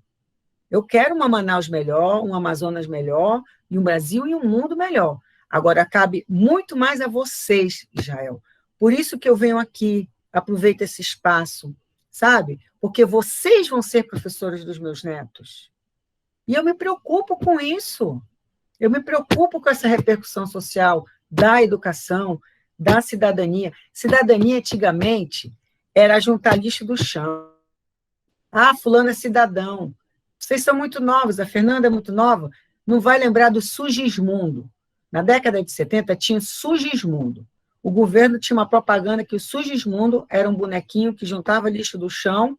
uma Manaus melhor, um Amazonas melhor, e um Brasil e um mundo melhor. Agora, cabe muito mais a vocês, Israel. Por isso que eu venho aqui, aproveito esse espaço, sabe? Porque vocês vão ser professores dos meus netos. E eu me preocupo com isso. Eu me preocupo com essa repercussão social da educação, da cidadania. Cidadania, antigamente, era juntar lixo do chão. Ah, fulano é cidadão. Vocês são muito novos, a Fernanda é muito nova, não vai lembrar do Sugismundo. Na década de 70, tinha Sugismundo. O governo tinha uma propaganda que o Sugismundo era um bonequinho que juntava lixo do chão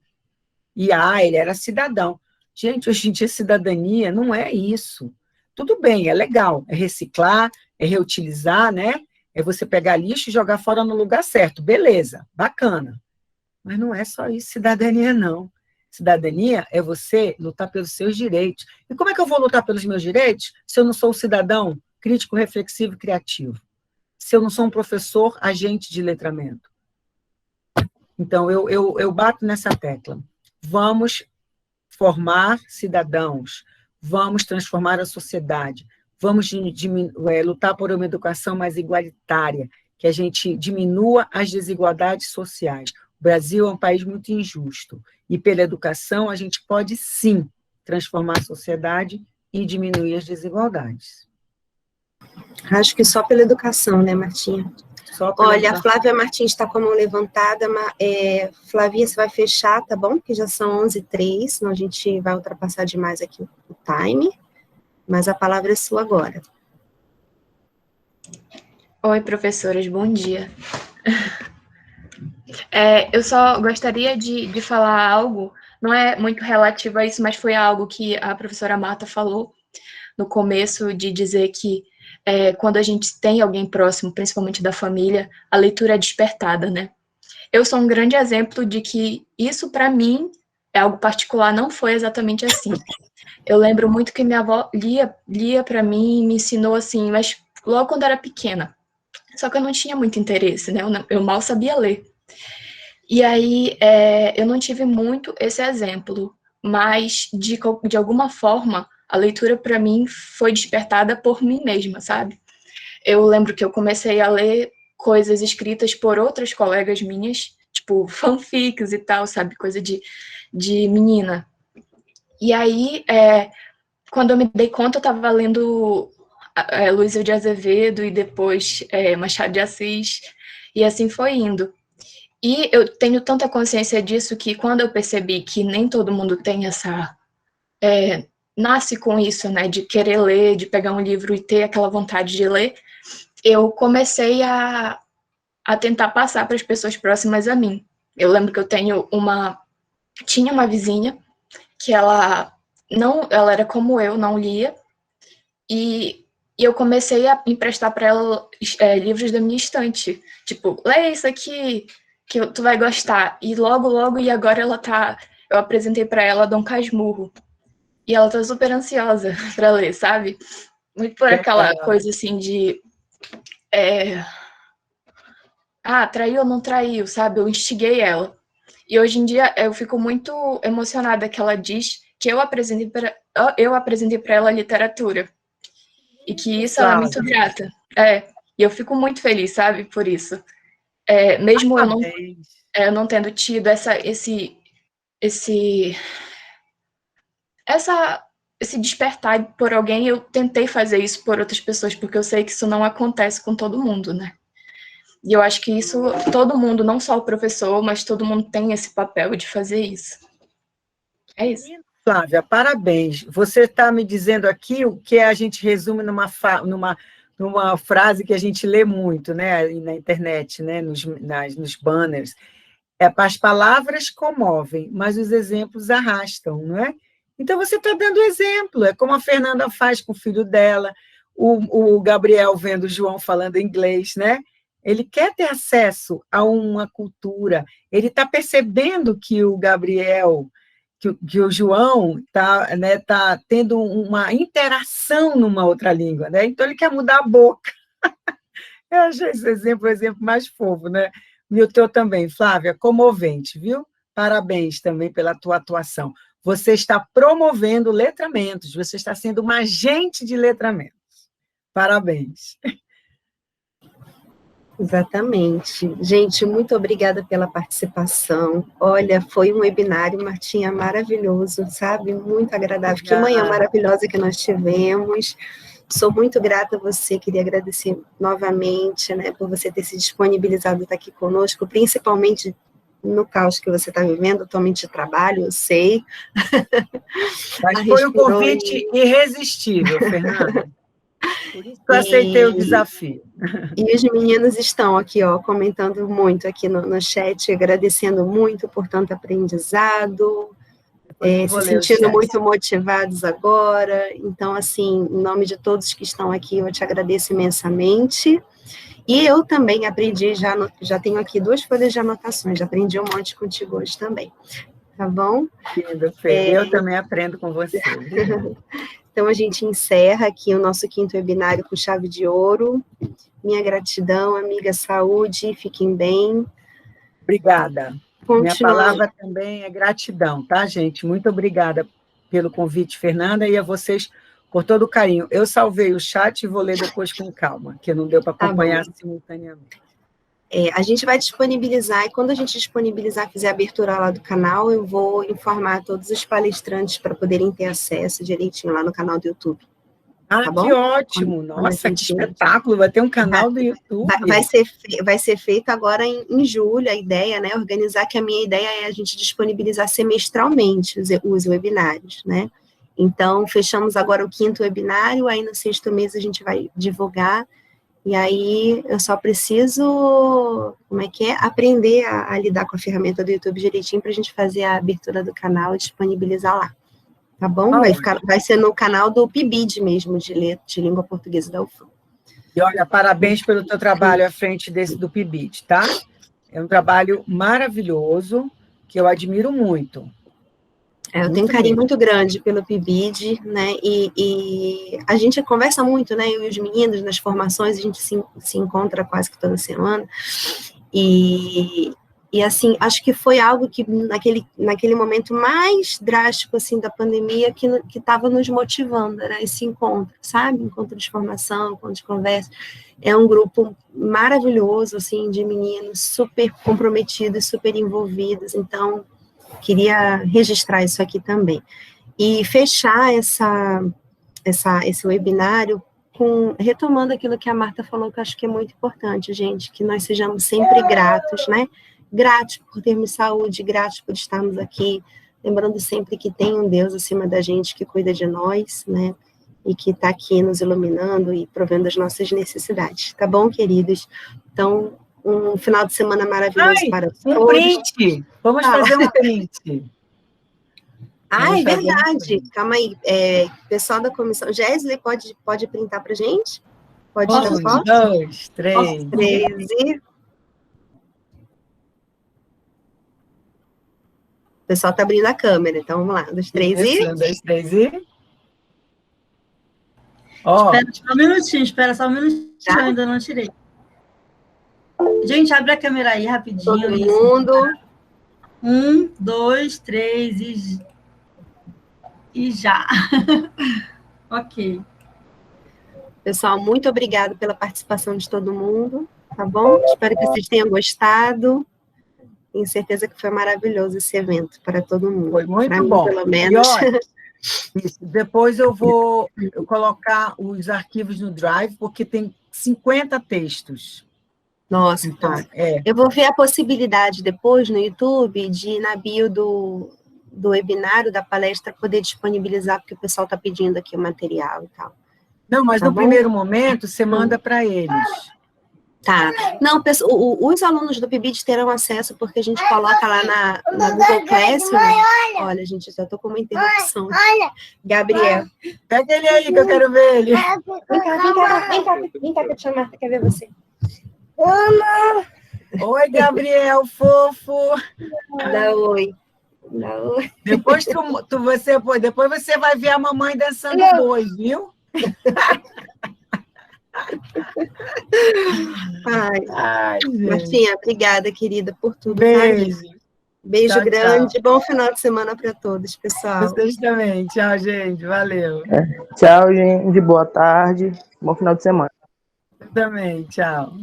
e, ele era cidadão. Gente, hoje em dia, cidadania não é isso. Tudo bem, é legal, é reciclar, é reutilizar, né? É você pegar lixo e jogar fora no lugar certo. Beleza, bacana. Mas não é só isso, cidadania não. Cidadania é você lutar pelos seus direitos. E como é que eu vou lutar pelos meus direitos se eu não sou um cidadão crítico, reflexivo e criativo? Se eu não sou um professor agente de letramento? Então, eu bato nessa tecla. Vamos formar cidadãos, vamos transformar a sociedade, vamos lutar por uma educação mais igualitária, que a gente diminua as desigualdades sociais. O Brasil é um país muito injusto, e pela educação a gente pode, sim, transformar a sociedade e diminuir as desigualdades. Acho que só pela educação, né, Martinha? Olha, a Flávia Martins está com a mão levantada. Flavinha, você vai fechar, tá bom? Porque já são 11h03, senão a gente vai ultrapassar demais aqui o time. Mas a palavra é sua agora. Oi, professoras, bom dia. Eu só gostaria de falar algo, não é muito relativo a isso, mas foi algo que a professora Marta falou no começo, de dizer que quando a gente tem alguém próximo, principalmente da família, a leitura é despertada, né? Eu sou um grande exemplo de que isso, para mim, é algo particular, não foi exatamente assim. Eu lembro muito que minha avó lia para mim e me ensinou assim, mas logo quando eu era pequena. Só que eu não tinha muito interesse, né? Eu mal sabia ler. E aí, eu não tive muito esse exemplo, mas, de alguma forma, a leitura, para mim, foi despertada por mim mesma, sabe? Eu lembro que eu comecei a ler coisas escritas por outras colegas minhas, tipo, fanfics e tal, sabe? Coisa de menina. E aí, quando eu me dei conta, eu estava lendo Luísa de Azevedo e depois Machado de Assis, e assim foi indo. E eu tenho tanta consciência disso que quando eu percebi que nem todo mundo tem essa... nasce com isso, né, de querer ler, de pegar um livro e ter aquela vontade de ler, eu comecei a tentar passar para as pessoas próximas a mim. Eu lembro que eu tinha uma vizinha que ela era como eu, não lia, e eu comecei a emprestar para ela livros da minha estante, tipo, lê isso aqui, que tu vai gostar. E logo, e agora eu apresentei para ela Dom Casmurro, e ela tá super ansiosa para ler, sabe? Muito por aquela coisa assim de... traiu ou não traiu, sabe? Eu instiguei ela. E hoje em dia eu fico muito emocionada que ela diz que eu apresentei para ela literatura. E que isso ela é muito grata. E eu fico muito feliz, sabe, por isso. Mesmo eu não tendo tido esse despertar por alguém, eu tentei fazer isso por outras pessoas, porque eu sei que isso não acontece com todo mundo, né? E eu acho que isso, todo mundo, não só o professor, mas todo mundo tem esse papel de fazer isso. É isso. Flávia, parabéns. Você está me dizendo aqui o que a gente resume numa frase que a gente lê muito, né, na internet, né, nos banners. As palavras comovem, mas os exemplos arrastam, não é? Então, você está dando exemplo. É como a Fernanda faz com o filho dela, o Gabriel vendo o João falando inglês, né? Ele quer ter acesso a uma cultura, ele está percebendo que o Gabriel... que o João está tendo uma interação numa outra língua, né? Então ele quer mudar a boca. Eu achei esse exemplo o exemplo mais fofo, né? E o teu também, Flávia, comovente, viu? Parabéns também pela tua atuação. Você está promovendo letramentos, você está sendo uma agente de letramentos. Parabéns. Exatamente. Gente, muito obrigada pela participação. Olha, foi um webinário, Martinha, maravilhoso, sabe? Muito agradável. Que manhã maravilhosa que nós tivemos. Sou muito grata a você, queria agradecer novamente, né, por você ter se disponibilizado a estar aqui conosco, principalmente no caos que você está vivendo, atualmente de trabalho, eu sei. Mas foi um convite irresistível, Fernanda. Por isso que eu aceitei o desafio. E os meninos estão aqui, ó, comentando muito aqui no chat, agradecendo muito por tanto aprendizado, se sentindo muito motivados agora. Então, assim, em nome de todos que estão aqui, eu te agradeço imensamente. E eu também aprendi, já tenho aqui 2 folhas de anotações, já aprendi um monte contigo hoje também. Tá bom? Eu também aprendo com você. Então, a gente encerra aqui o nosso 5º webinário com chave de ouro. Minha gratidão, amiga, saúde, fiquem bem. Obrigada. Minha palavra também é gratidão, tá, gente? Muito obrigada pelo convite, Fernanda, e a vocês por todo o carinho. Eu salvei o chat e vou ler depois com calma, que não deu para acompanhar simultaneamente. A gente vai disponibilizar, e quando a gente disponibilizar, fizer a abertura lá do canal, eu vou informar todos os palestrantes para poderem ter acesso direitinho lá no canal do YouTube. Ah, tá, que ótimo! Nossa, que espetáculo! Vai ter um canal do YouTube. Vai ser feito agora em julho, a ideia, né? Organizar, que a minha ideia é a gente disponibilizar semestralmente os webinários, né? Então, fechamos agora o 5º webinário, aí no 6º mês a gente vai divulgar, e aí eu só preciso, aprender a lidar com a ferramenta do YouTube direitinho para a gente fazer a abertura do canal e disponibilizar lá. Tá bom? Vai ser no canal do PIBID mesmo, de língua portuguesa da UFAM. E olha, parabéns pelo teu trabalho à frente do PIBID, tá? É um trabalho maravilhoso, que eu admiro muito. Eu tenho um carinho muito grande pelo PIBID, né, e a gente conversa muito, né, eu e os meninos nas formações, a gente se encontra quase que toda semana, e assim, acho que foi algo que naquele momento mais drástico, assim, da pandemia, que estava nos motivando, era esse encontro, sabe, encontro de formação, encontro de conversa. É um grupo maravilhoso, assim, de meninos super comprometidos, super envolvidos, então queria registrar isso aqui também. E fechar esse webinário retomando aquilo que a Marta falou, que eu acho que é muito importante, gente, que nós sejamos sempre gratos, né? Gratos por termos saúde, gratos por estarmos aqui, lembrando sempre que tem um Deus acima da gente que cuida de nós, né? E que está aqui nos iluminando e provendo as nossas necessidades. Tá bom, queridos? Então, um final de semana maravilhoso para todos. Um print! Vamos fazer um print. É verdade. Calma aí. Pessoal da comissão. Jéssica, pode printar para a gente? Pode tirar foto? 2, 3. 3 e... O pessoal está abrindo a câmera, então vamos lá. 2, 3 e... 1, 2, 3 e... Espera só um minutinho, eu ainda não tirei. Gente, abre a câmera aí rapidinho. Todo mundo. 1, 2, 3 e já. Ok. Pessoal, muito obrigada pela participação de todo mundo, tá bom? Espero que vocês tenham gostado. Tenho certeza que foi maravilhoso esse evento para todo mundo. Foi muito pra bom. Mim, pelo menos. Depois eu vou colocar os arquivos no Drive, porque tem 50 textos. Nossa, então, tá. Eu vou ver a possibilidade depois no YouTube de, na bio do webinário, da palestra, poder disponibilizar, porque o pessoal está pedindo aqui o material e tal. Não, mas no primeiro momento, você manda para eles. Tá. Não, os alunos do PIBID terão acesso, porque a gente coloca lá na Google Classroom. Olha, gente, já estou com uma interrupção. Olha, Gabriel. Pega ele aí, que eu quero ver ele. Vem cá, que a tia Marta quer ver você. Oi, Gabriel, fofo. Dá oi. Dá oi. Depois você vai ver a mamãe dançando boi, viu? Ai, Martinha, obrigada, querida, por tudo. Beijo. Tá? Beijo tchau, grande. Tchau. Bom final de semana para todos, pessoal. Vocês também. Tchau, gente. Valeu. Tchau, gente. Boa tarde. Bom final de semana. Eu também. Tchau.